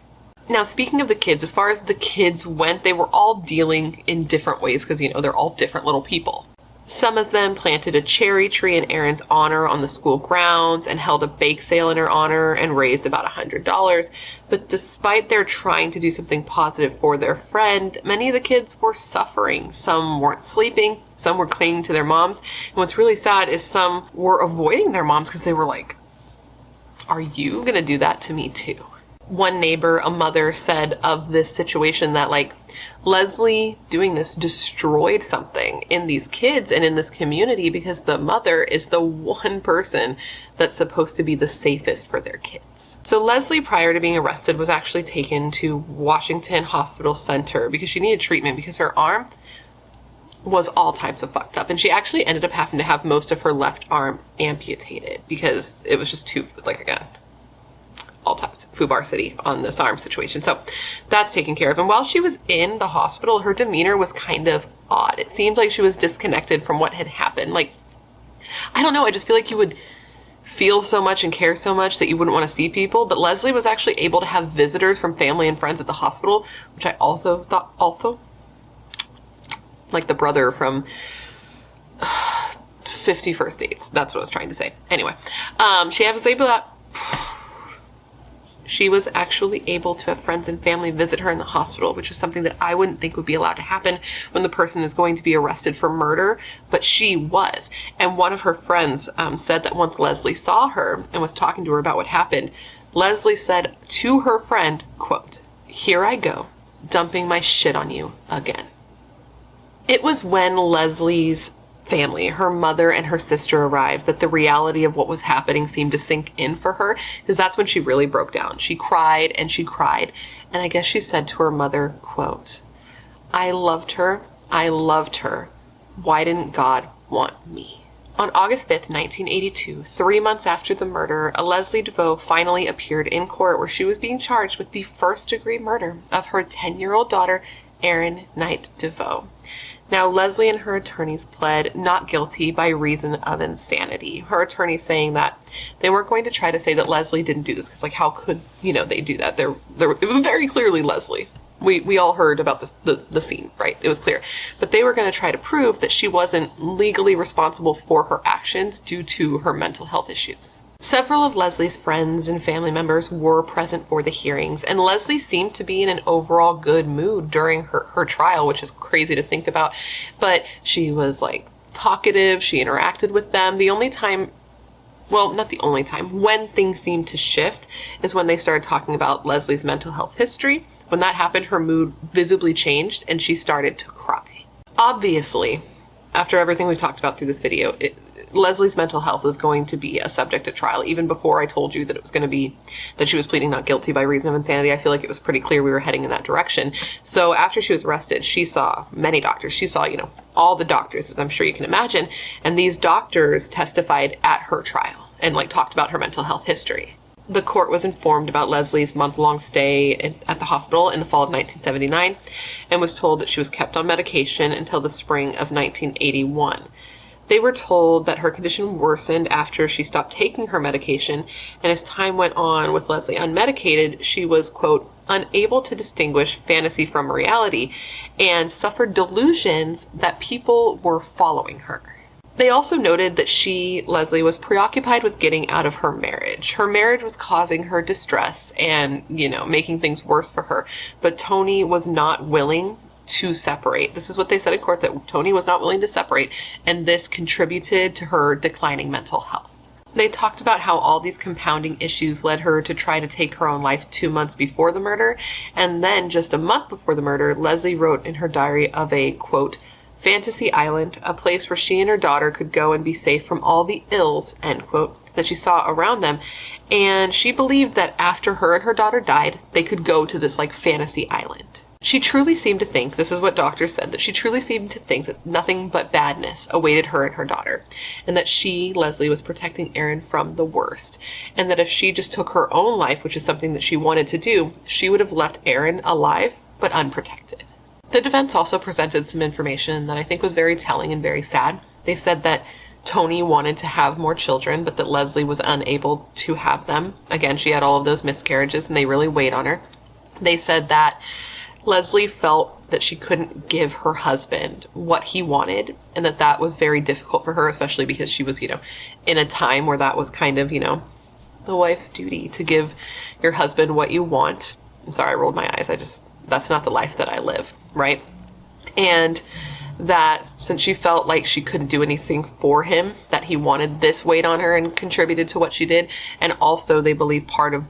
Speaker 1: Now, speaking of the kids, as far as the kids went, they were all dealing in different ways because, you know, they're all different little people. Some of them planted a cherry tree in Erin's honor on the school grounds and held a bake sale in her honor and raised about $100. But despite their trying to do something positive for their friend, many of the kids were suffering. Some weren't sleeping, some were clinging to their moms. And what's really sad is some were avoiding their moms because they were like, are you going to do that to me too? One neighbor, a mother, said of this situation that like Leslie doing this destroyed something in these kids and in this community because the mother is the one person that's supposed to be the safest for their kids. So Leslie, prior to being arrested, was actually taken to Washington Hospital Center because she needed treatment because her arm was all types of fucked up. And she actually ended up having to have most of her left arm amputated because it was just too, like, again, all types of FUBAR City on this arm situation. So that's taken care of. And while she was in the hospital, her demeanor was kind of odd. It seemed like she was disconnected from what had happened. Like, I don't know, I just feel like you would feel so much and care so much that you wouldn't want to see people. But Leslie was actually able to have visitors from family and friends at the hospital, which I also thought, like the brother from 50 First Dates. That's what I was trying to say. Anyway, she was actually able to have friends and family visit her in the hospital, which was something that I wouldn't think would be allowed to happen when the person is going to be arrested for murder, but she was. And one of her friends said that once Leslie saw her and was talking to her about what happened, Leslie said to her friend, quote, "Here I go, dumping my shit on you again." It was when Leslie's family, her mother and her sister, arrived that the reality of what was happening seemed to sink in for her, because that's when she really broke down. She cried and she cried, and I guess she said to her mother, quote, I loved her. Why didn't God want me?" On August 5th, 1982, 3 months after the murder, Leslie deVeau finally appeared in court where she was being charged with the first-degree murder of her 10-year-old daughter, Erin Knight deVeau. Now, Leslie and her attorneys pled not guilty by reason of insanity. Her attorney saying that they weren't going to try to say that Leslie didn't do this, because, like, how could, they do that? It was very clearly Leslie. We all heard about the scene, right? It was clear. But they were going to try to prove that she wasn't legally responsible for her actions due to her mental health issues. Several of Leslie's friends and family members were present for the hearings, and Leslie seemed to be in an overall good mood during her trial, which is crazy to think about. But she was, like, talkative. She interacted with them. The only time, well, not the only time, when things seemed to shift is when they started talking about Leslie's mental health history. When that happened, her mood visibly changed and she started to cry. Obviously, after everything we've talked about through this video, Leslie's mental health is going to be a subject at trial. Even before I told you that it was going to be that she was pleading not guilty by reason of insanity, I feel like it was pretty clear we were heading in that direction. So after she was arrested, she saw many doctors. She saw, all the doctors, as I'm sure you can imagine. And these doctors testified at her trial and, like, talked about her mental health history. The court was informed about Leslie's month-long stay at the hospital in the fall of 1979 and was told that she was kept on medication until the spring of 1981. They were told that her condition worsened after she stopped taking her medication, and as time went on with Leslie unmedicated, she was, quote, unable to distinguish fantasy from reality and suffered delusions that people were following her. They also noted that Leslie, was preoccupied with getting out of her marriage. Her marriage was causing her distress and, making things worse for her. But Tony was not willing to separate. This is what they said in court, that Tony was not willing to separate, and this contributed to her declining mental health. They talked about how all these compounding issues led her to try to take her own life 2 months before the murder, and then just a month before the murder, Leslie wrote in her diary of a, quote, fantasy island, a place where she and her daughter could go and be safe from all the ills, end quote, that she saw around them. And she believed that after her and her daughter died, they could go to this like fantasy island. She truly seemed to think, this is what doctors said, that she truly seemed to think that nothing but badness awaited her and her daughter, and that she, Leslie, was protecting Erin from the worst, and that if she just took her own life, which is something that she wanted to do, she would have left Erin alive but unprotected. The defense also presented some information that I think was very telling and very sad. They said that Tony wanted to have more children, but that Leslie was unable to have them. Again, she had all of those miscarriages, and they really weighed on her. They said that Leslie felt that she couldn't give her husband what he wanted, and that was very difficult for her, especially because she was, in a time where that was kind of, the wife's duty to give your husband what you want. I'm sorry, I rolled my eyes. That's not the life that I live, right? And that since she felt like she couldn't do anything for him, that he wanted this weight on her and contributed to what she did. And also they believe part of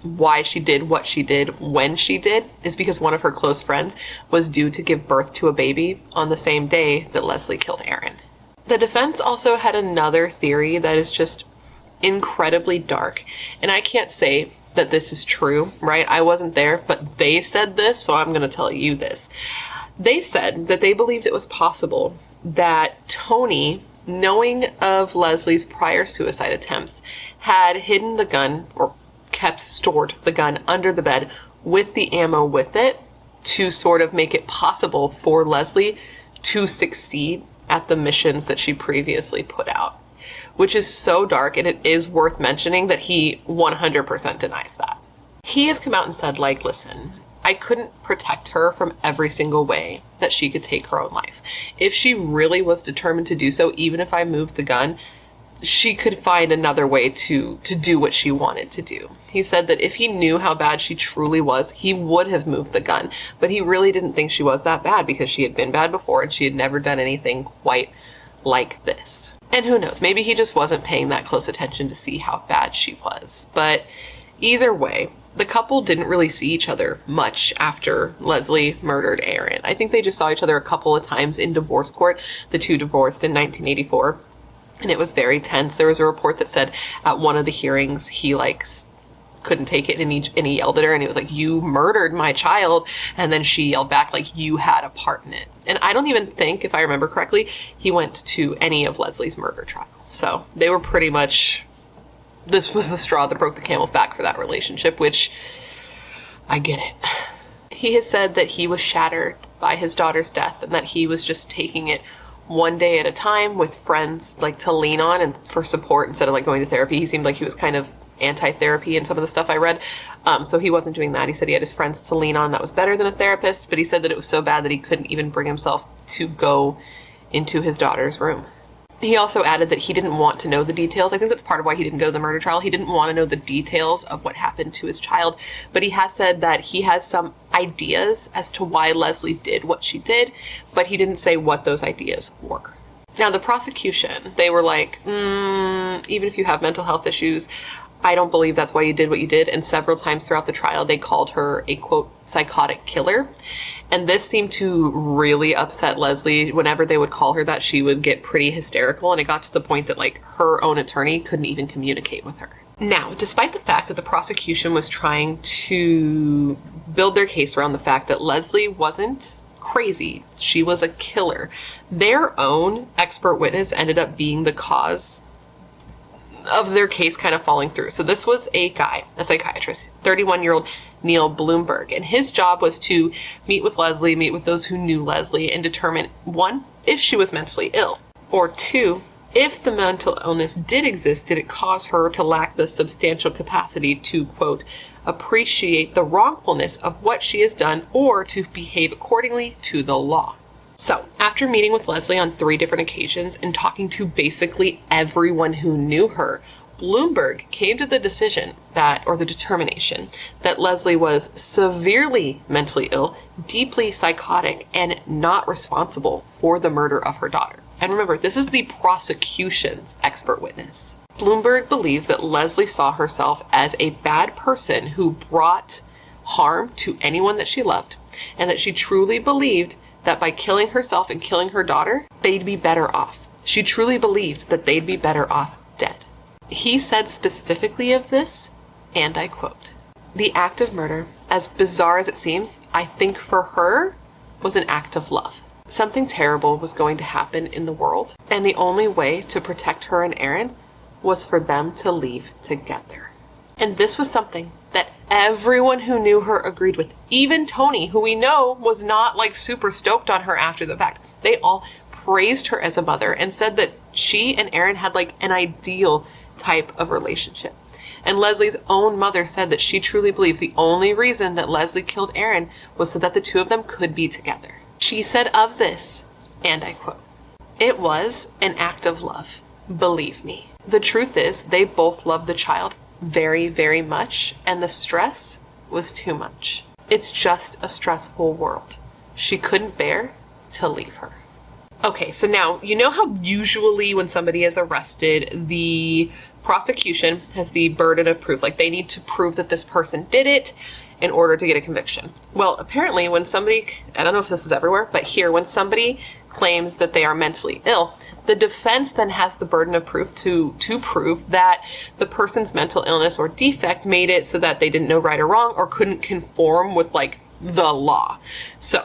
Speaker 1: why she did what she did when she did is because one of her close friends was due to give birth to a baby on the same day that Leslie killed Erin. The defense also had another theory that is just incredibly dark, and I can't say that this is true, right? I wasn't there, but they said this, so I'm going to tell you this. They said that they believed it was possible that Tony, knowing of Leslie's prior suicide attempts, had hidden the gun or stored the gun under the bed with the ammo with it to sort of make it possible for Leslie to succeed at the missions that she previously put out, which is so dark, and it is worth mentioning that he 100% denies that. He has come out and said, listen, I couldn't protect her from every single way that she could take her own life. If she really was determined to do so, even if I moved the gun, she could find another way to do what she wanted to do. He said that if he knew how bad she truly was, he would have moved the gun, but he really didn't think she was that bad because she had been bad before and she had never done anything quite like this. And who knows, maybe he just wasn't paying that close attention to see how bad she was. But either way, the couple didn't really see each other much after Leslie murdered Erin. I think they just saw each other a couple of times in divorce court. The two divorced in 1984. And it was very tense. There was a report that said at one of the hearings, he couldn't take it and he yelled at her and he was like, you murdered my child. And then she yelled back like, you had a part in it. And I don't even think, if I remember correctly, he went to any of Leslie's murder trial. So they were pretty much, this was the straw that broke the camel's back for that relationship, which I get it. He has said that he was shattered by his daughter's death and that he was just taking it one day at a time with friends to lean on and for support instead of going to therapy. He seemed like he was kind of anti-therapy in some of the stuff I read. So he wasn't doing that. He said he had his friends to lean on. That was better than a therapist, but he said that it was so bad that he couldn't even bring himself to go into his daughter's room. He also added that he didn't want to know the details. I think that's part of why he didn't go to the murder trial. He didn't want to know the details of what happened to his child, but he has said that he has some ideas as to why Leslie did what she did, but he didn't say what those ideas were. Now, the prosecution, they were like, even if you have mental health issues, I don't believe that's why you did what you did. And several times throughout the trial, they called her a, quote, psychotic killer. And this seemed to really upset Leslie. Whenever they would call her that, she would get pretty hysterical. And it got to the point that her own attorney couldn't even communicate with her. Now, despite the fact that the prosecution was trying to build their case around the fact that Leslie wasn't crazy, she was a killer, their own expert witness ended up being the cause of their case kind of falling through. So this was a guy, a psychiatrist, 31-year-old Neil Bloomberg, and his job was to meet with Leslie, meet with those who knew Leslie, and determine, 1, if she was mentally ill, or 2, if the mental illness did exist, did it cause her to lack the substantial capacity to, quote, appreciate the wrongfulness of what she has done or to behave accordingly to the law. So, after meeting with Leslie on 3 different occasions and talking to basically everyone who knew her, Bloomberg came to the determination that Leslie was severely mentally ill, deeply psychotic, and not responsible for the murder of her daughter. And remember, this is the prosecution's expert witness. Bloomberg believes that Leslie saw herself as a bad person who brought harm to anyone that she loved, and that she truly believed that by killing herself and killing her daughter, they'd be better off. She truly believed that they'd be better off dead. He said specifically of this, and I quote, "The act of murder, as bizarre as it seems, I think for her was an act of love. Something terrible was going to happen in the world, and the only way to protect her and Erin was for them to leave together." And this was something that everyone who knew her agreed with. Even Tony, who we know was not like super stoked on her after the fact. They all praised her as a mother and said that she and Erin had like an ideal type of relationship. And Leslie's own mother said that she truly believes the only reason that Leslie killed Erin was so that the two of them could be together. She said of this, and I quote, "It was an act of love. Believe me. The truth is they both loved the child very, very much, and the stress was too much. It's just a stressful world. She couldn't bear to leave her." Okay, so now, you know how usually when somebody is arrested, the prosecution has the burden of proof. Like, they need to prove that this person did it in order to get a conviction. Well, apparently when somebody, I don't know if this is everywhere, but here, when somebody claims that they are mentally ill, the defense then has the burden of proof to prove that the person's mental illness or defect made it so that they didn't know right or wrong or couldn't conform with like the law. So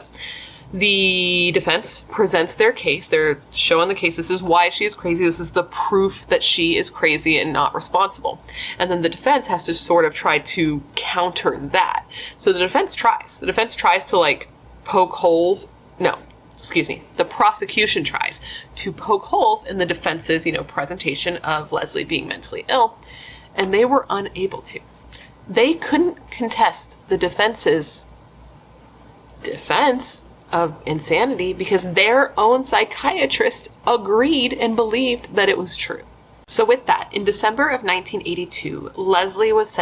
Speaker 1: the defense presents their case. They're showing the case. This is why she is crazy. This is the proof that she is crazy and not responsible. And then the defense has to sort of try to counter that. So the defense tries. The defense tries to like poke holes. No, excuse me. The prosecution tries to poke holes in the defense's, presentation of Leslie being mentally ill. And they were unable to. They couldn't contest the defense's defense of insanity because their own psychiatrist agreed and believed that it was true. So with that, in December of 1982, Leslie was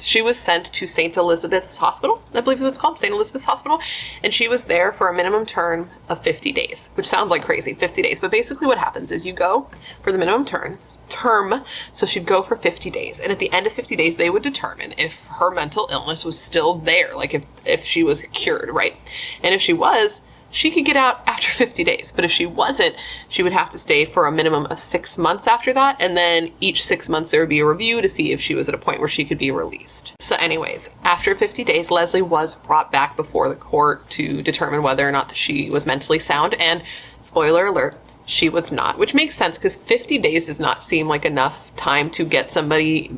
Speaker 1: she was sent to St. Elizabeth's Hospital, I believe it's called, St. Elizabeth's Hospital, and she was there for a minimum term of 50 days, which sounds like crazy, 50 days. But basically what happens is you go for the minimum term, so she'd go for 50 days, and at the end of 50 days, they would determine if her mental illness was still there, like if she was cured, right? And if she was, she could get out after 50 days. But if she wasn't, she would have to stay for a minimum of 6 months after that. And then each 6 months, there would be a review to see if she was at a point where she could be released. So anyways, after 50 days, Leslie was brought back before the court to determine whether or not she was mentally sound. And spoiler alert, she was not, which makes sense because 50 days does not seem like enough time to get somebody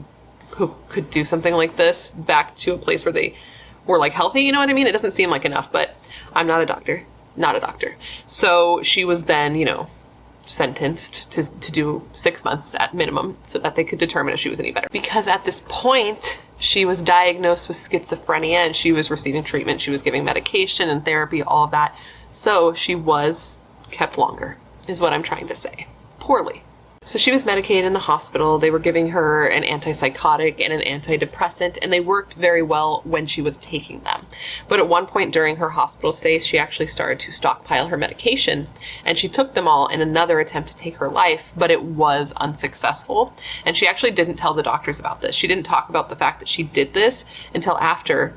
Speaker 1: who could do something like this back to a place where they were like healthy. You know what I mean? It doesn't seem like enough, but I'm not a doctor. Not a doctor. So she was then, sentenced to do 6 months at minimum so that they could determine if she was any better. Because at this point, she was diagnosed with schizophrenia and she was receiving treatment. She was giving medication and therapy, all of that. So she was kept longer, is what I'm trying to say. Poorly. So she was medicated in the hospital. They were giving her an antipsychotic and an antidepressant, and they worked very well when she was taking them. But at one point during her hospital stay, she actually started to stockpile her medication, and she took them all in another attempt to take her life, but it was unsuccessful. And she actually didn't tell the doctors about this. She didn't talk about the fact that she did this until after,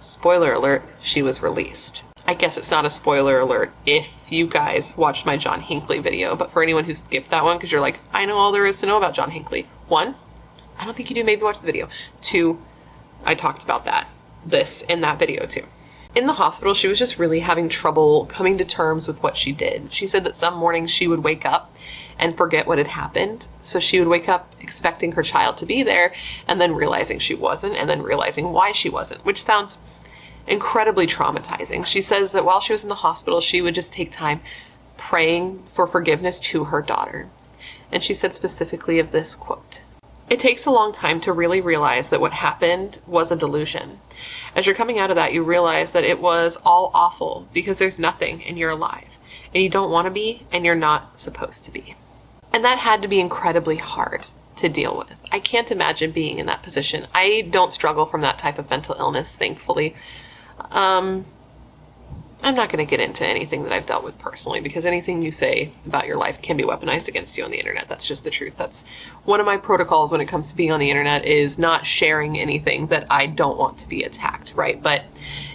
Speaker 1: spoiler alert, she was released. I guess it's not a spoiler alert if you guys watched my John Hinckley video, but for anyone who skipped that one because you're like, I know all there is to know about John Hinckley. 1, I don't think you do, maybe watch the video. 2, I talked about this in that video too. In the hospital, she was just really having trouble coming to terms with what she did. She said that some mornings she would wake up and forget what had happened. So she would wake up expecting her child to be there and then realizing she wasn't and then realizing why she wasn't, which sounds incredibly traumatizing. She says that while she was in the hospital, she would just take time praying for forgiveness to her daughter. And she said specifically of this quote, "It takes a long time to really realize that what happened was a delusion. As you're coming out of that, you realize that it was all awful because there's nothing and you're alive and you don't want to be and you're not supposed to be." And that had to be incredibly hard to deal with. I can't imagine being in that position. I don't struggle from that type of mental illness, thankfully. I'm not going to get into anything that I've dealt with personally, because anything you say about your life can be weaponized against you on the internet. That's just the truth. That's one of my protocols when it comes to being on the internet, is not sharing anything that I don't want to be attacked, right? But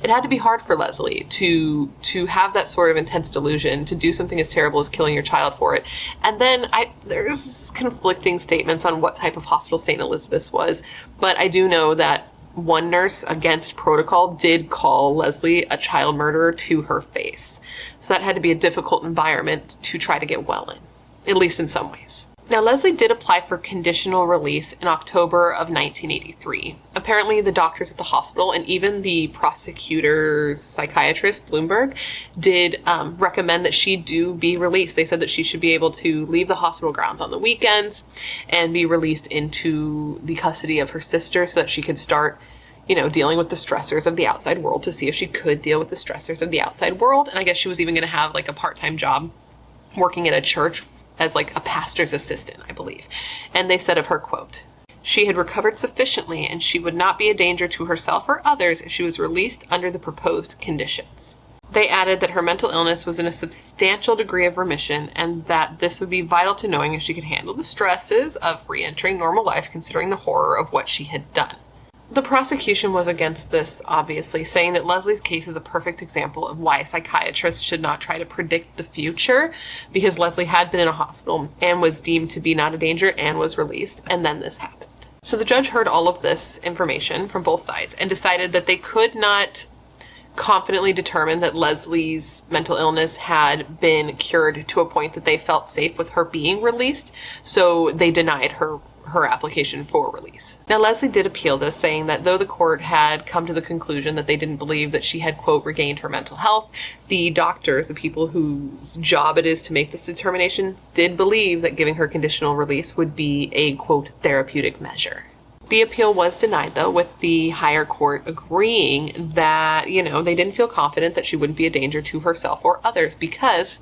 Speaker 1: it had to be hard for Leslie to have that sort of intense delusion, to do something as terrible as killing your child for it. And then there's conflicting statements on what type of hospital St. Elizabeth's was, but I do know that one nurse, against protocol, did call Leslie a child murderer to her face. So that had to be a difficult environment to try to get well in, at least in some ways. Now, Leslie did apply for conditional release in October of 1983. Apparently, the doctors at the hospital and even the prosecutor's psychiatrist, Bloomberg, did recommend that she do be released. They said that she should be able to leave the hospital grounds on the weekends and be released into the custody of her sister so that she could start, dealing with the stressors of the outside world, to see if she could deal with the stressors of the outside world. And I guess she was even going to have like a part-time job working at a church as like a pastor's assistant, I believe. And they said of her, quote, "She had recovered sufficiently and she would not be a danger to herself or others if she was released under the proposed conditions." They added that her mental illness was in a substantial degree of remission and that this would be vital to knowing if she could handle the stresses of re-entering normal life, considering the horror of what she had done. The prosecution was against this, obviously, saying that Leslie's case is a perfect example of why psychiatrists should not try to predict the future, because Leslie had been in a hospital and was deemed to be not a danger and was released, and then this happened. So the judge heard all of this information from both sides and decided that they could not confidently determine that Leslie's mental illness had been cured to a point that they felt safe with her being released, so they denied her application for release. Now, Leslie did appeal this, saying that though the court had come to the conclusion that they didn't believe that she had, quote, regained her mental health, the doctors, the people whose job it is to make this determination, did believe that giving her conditional release would be a, quote, therapeutic measure. The appeal was denied, though, with the higher court agreeing that, they didn't feel confident that she wouldn't be a danger to herself or others because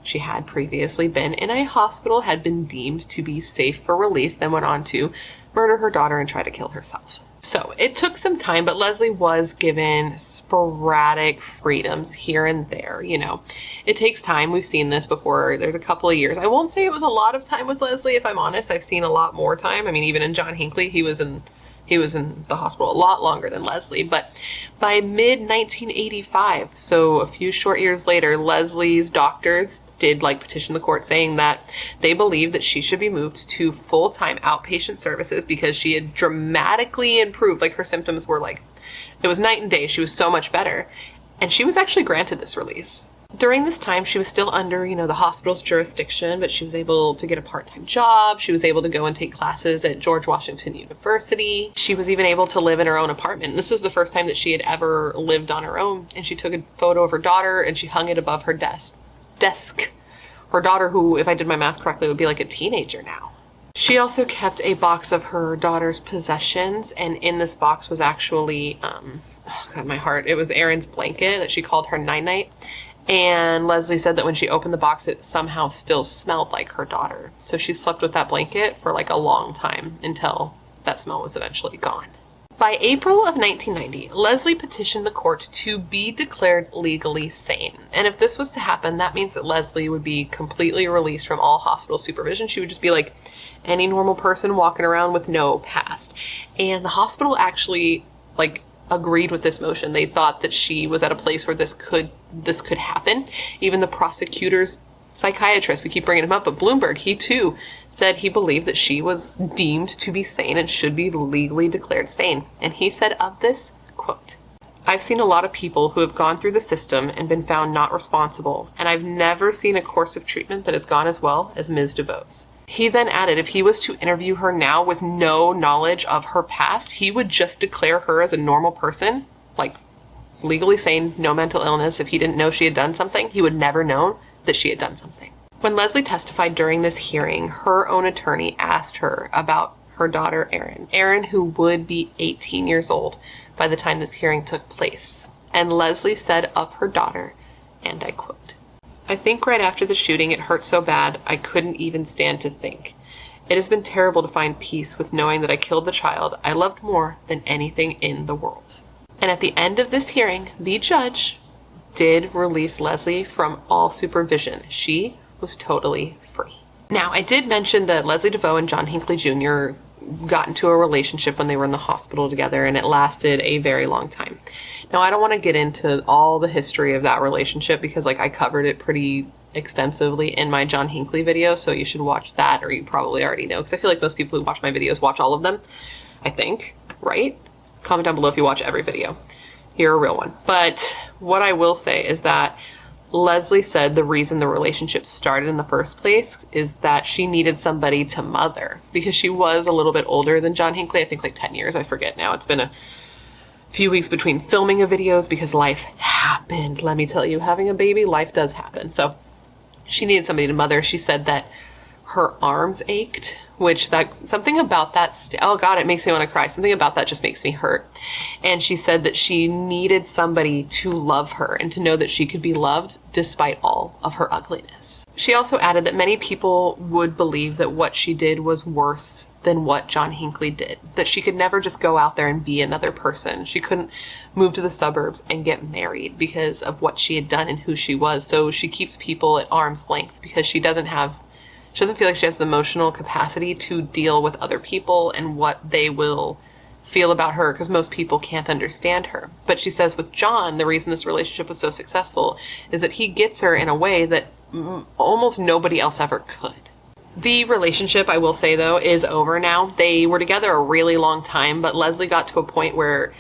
Speaker 1: she had previously been in a hospital, had been deemed to be safe for release, then went on to murder her daughter and try to kill herself. So it took some time, but Leslie was given sporadic freedoms here and there. It takes time. We've seen this before. There's a couple of years. I won't say it was a lot of time with Leslie, if I'm honest. I've seen a lot more time. I mean, even in John Hinckley, he was in the hospital a lot longer than Leslie. But by mid-1985, so a few short years later, Leslie's doctors did petition the court, saying that they believed that she should be moved to full-time outpatient services because she had dramatically improved. Her symptoms were it was night and day. She was so much better. And she was actually granted this release. During this time, she was still under, the hospital's jurisdiction, but she was able to get a part-time job. She was able to go and take classes at George Washington University. She was even able to live in her own apartment. This was the first time that she had ever lived on her own. And she took a photo of her daughter and she hung it above her desk. Her daughter, who, if I did my math correctly, would be a teenager now. She also kept a box of her daughter's possessions, and in this box was actually, oh God, my heart, it was Erin's blanket that she called her night-night. And Leslie said that when she opened the box, it somehow still smelled like her daughter. So she slept with that blanket for a long time until that smell was eventually gone. By April of 1990, Leslie petitioned the court to be declared legally sane. And if this was to happen, that means that Leslie would be completely released from all hospital supervision. She would just be like any normal person walking around with no past. And the hospital actually agreed with this motion. They thought that she was at a place where this could happen. Even the prosecutor's psychiatrist, we keep bringing him up, but Bloomberg, he too said he believed that she was deemed to be sane and should be legally declared sane. And he said of this, quote, "I've seen a lot of people who have gone through the system and been found not responsible, and I've never seen a course of treatment that has gone as well as Ms. deVeau's." He then added if he was to interview her now with no knowledge of her past, he would just declare her as a normal person, legally sane, no mental illness. If he didn't know she had done something, he would never know that she had done something. When Leslie testified during this hearing, her own attorney asked her about her daughter, Erin, who would be 18 years old by the time this hearing took place. And Leslie said of her daughter, and I quote, "I think right after the shooting, it hurt so bad, I couldn't even stand to think. It has been terrible to find peace with knowing that I killed the child I loved more than anything in the world." And at the end of this hearing, the judge, did release Leslie from all supervision. She was totally free. Now, I did mention that Leslie DeVeau and John Hinckley Jr. got into a relationship when they were in the hospital together, and it lasted a very long time. Now, I don't want to get into all the history of that relationship because like I covered it pretty extensively in my John Hinckley video, so you should watch that, or you probably already know, because I feel like most people who watch my videos watch all of them, I think, right? Comment down below if you watch every video. You're a real one. But what I will say is that Leslie said the reason the relationship started in the first place is that she needed somebody to mother, because she was a little bit older than John Hinckley. I think like 10 years, I forget now. It's been a few weeks between filming of videos because life happened. Let me tell you, having a baby, life does happen. So she needed somebody to mother. She said that her arms ached, which something about that, oh God, it makes me want to cry. Something about that just makes me hurt. And she said that she needed somebody to love her and to know that she could be loved despite all of her ugliness. She also added that many people would believe that what she did was worse than what John Hinckley did, that she could never just go out there and be another person. She couldn't move to the suburbs and get married because of what she had done and who she was. So she keeps people at arm's length because she doesn't feel like she has the emotional capacity to deal with other people and what they will feel about her, because most people can't understand her. But she says with John, the reason this relationship was so successful is that he gets her in a way that almost nobody else ever could. The relationship, I will say though, is over now. They were together a really long time, but Leslie got to a point where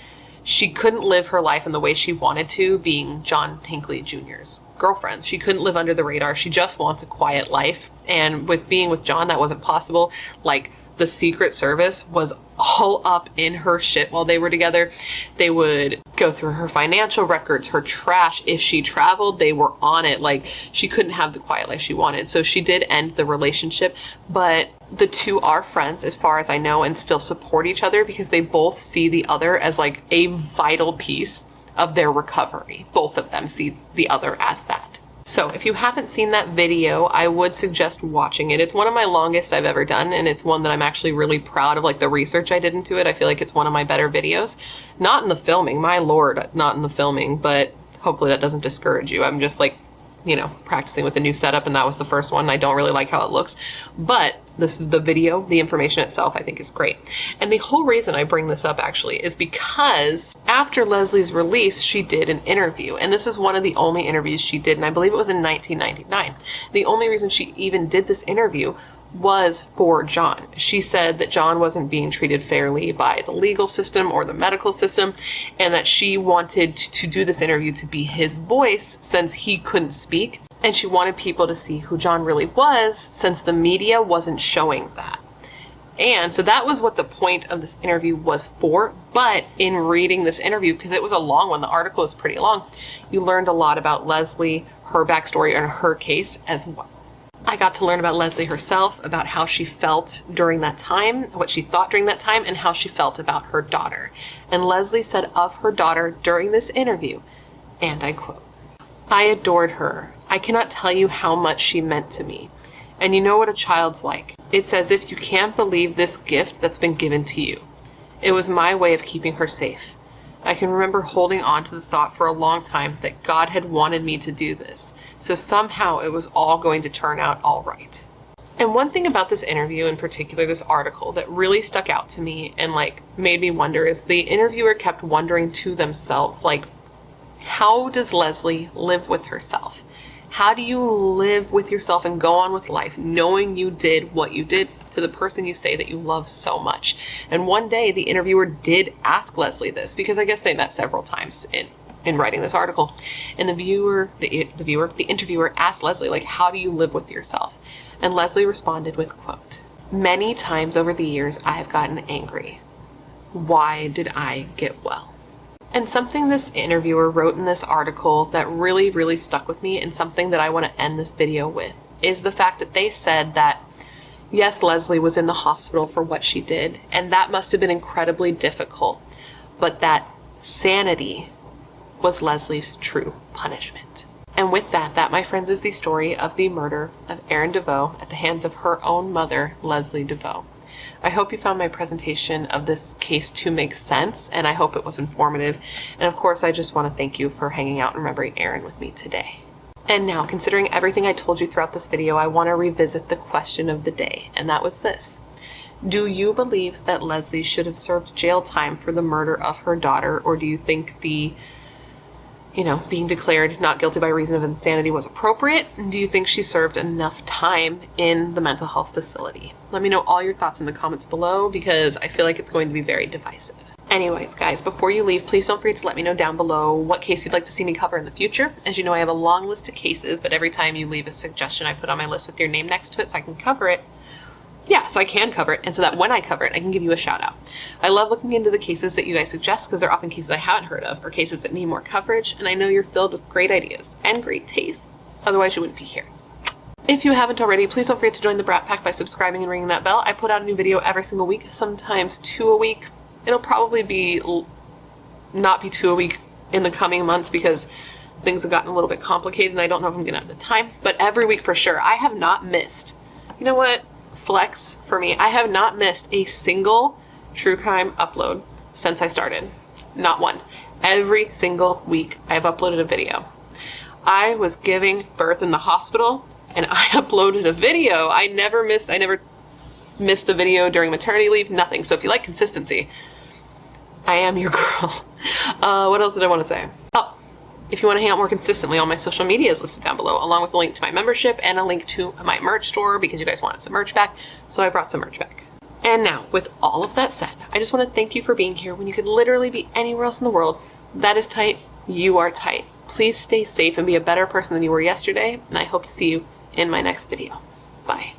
Speaker 1: she couldn't live her life in the way she wanted to, being John Hinckley Jr.'s girlfriend. She couldn't live under the radar. She just wants a quiet life. And with being with John, that wasn't possible. Like, the Secret Service was all up in her shit while they were together. They would go through her financial records, her trash. If she traveled, they were on it. Like, she couldn't have the quiet life she wanted. So she did end the relationship, but the two are friends as far as I know and still support each other because they both see the other as like a vital piece of their recovery. Both of them see the other as that. So if you haven't seen that video, I would suggest watching it. It's one of my longest I've ever done, and it's one that I'm actually really proud of, like the research I did into it. I feel like it's one of my better videos. Not in the filming, my lord, not in the filming, but hopefully that doesn't discourage you. I'm just like, you know, practicing with a new setup, and that was the first one. I don't really like how it looks, but the video, the information itself, I think is great. And the whole reason I bring this up actually is because after Leslie's release, she did an interview, and this is one of the only interviews she did, and I believe it was in 1999. The only reason she even did this interview was for John. She said that John wasn't being treated fairly by the legal system or the medical system, and that she wanted to do this interview to be his voice since he couldn't speak, and she wanted people to see who John really was since the media wasn't showing that. And so that was what the point of this interview was for. But in reading this interview, because it was a long one, the article is pretty long, you learned a lot about Leslie, her backstory, and her case as well. I got to learn about Leslie herself, about how she felt during that time, what she thought during that time, and how she felt about her daughter. And Leslie said of her daughter during this interview, and I quote, "I adored her. I cannot tell you how much she meant to me. And you know what a child's like. It's as if you can't believe this gift that's been given to you. It was my way of keeping her safe. I can remember holding on to the thought for a long time that God had wanted me to do this. So somehow it was all going to turn out all right." And one thing about this interview, in particular this article, that really stuck out to me and like made me wonder is the interviewer kept wondering to themselves, like, how does Leslie live with herself? How do you live with yourself and go on with life knowing you did what you did to the person you say that you love so much? And one day the interviewer did ask Leslie this, because I guess they met several times in writing this article. And the interviewer asked Leslie, like, how do you live with yourself? And Leslie responded with, quote, "Many times over the years I have gotten angry. Why did I get well?" And something this interviewer wrote in this article that really, really stuck with me, and something that I want to end this video with, is the fact that they said that, yes, Leslie was in the hospital for what she did, and that must have been incredibly difficult, but that sanity was Leslie's true punishment. And with that, my friends, is the story of the murder of Erin DeVeau at the hands of her own mother, Leslie DeVeau. I hope you found my presentation of this case to make sense, and I hope it was informative. And of course, I just want to thank you for hanging out and remembering Erin with me today. And now, considering everything I told you throughout this video, I want to revisit the question of the day, and that was this. Do you believe that Leslie should have served jail time for the murder of her daughter, or do you think the, being declared not guilty by reason of insanity was appropriate? And do you think she served enough time in the mental health facility? Let me know all your thoughts in the comments below, because I feel like it's going to be very divisive. Anyways, guys, before you leave, please don't forget to let me know down below what case you'd like to see me cover in the future. As you know, I have a long list of cases, but every time you leave a suggestion, I put on my list with your name next to it so I can cover it. Yeah, so I can cover it, and so that when I cover it, I can give you a shout out. I love looking into the cases that you guys suggest, because they're often cases I haven't heard of, or cases that need more coverage, and I know you're filled with great ideas and great taste. Otherwise, you wouldn't be here. If you haven't already, please don't forget to join the Brat Pack by subscribing and ringing that bell. I put out a new video every single week, sometimes 2 a week. It'll probably not be 2 a week in the coming months, because things have gotten a little bit complicated, and I don't know if I'm gonna have the time, but every week for sure. I have not missed, you know what? Flex for me. I have not missed a single true crime upload since I started. Not one. Every single week I have uploaded a video. I was giving birth in the hospital and I uploaded a video. I never missed a video during maternity leave, nothing. So if you like consistency, I am your girl. What else did I want to say? Oh, if you want to hang out more consistently, all my social media is listed down below, along with a link to my membership and a link to my merch store, because you guys wanted some merch back, so I brought some merch back. And now, with all of that said, I just want to thank you for being here when you could literally be anywhere else in the world. That is tight. You are tight. Please stay safe and be a better person than you were yesterday, and I hope to see you in my next video. Bye.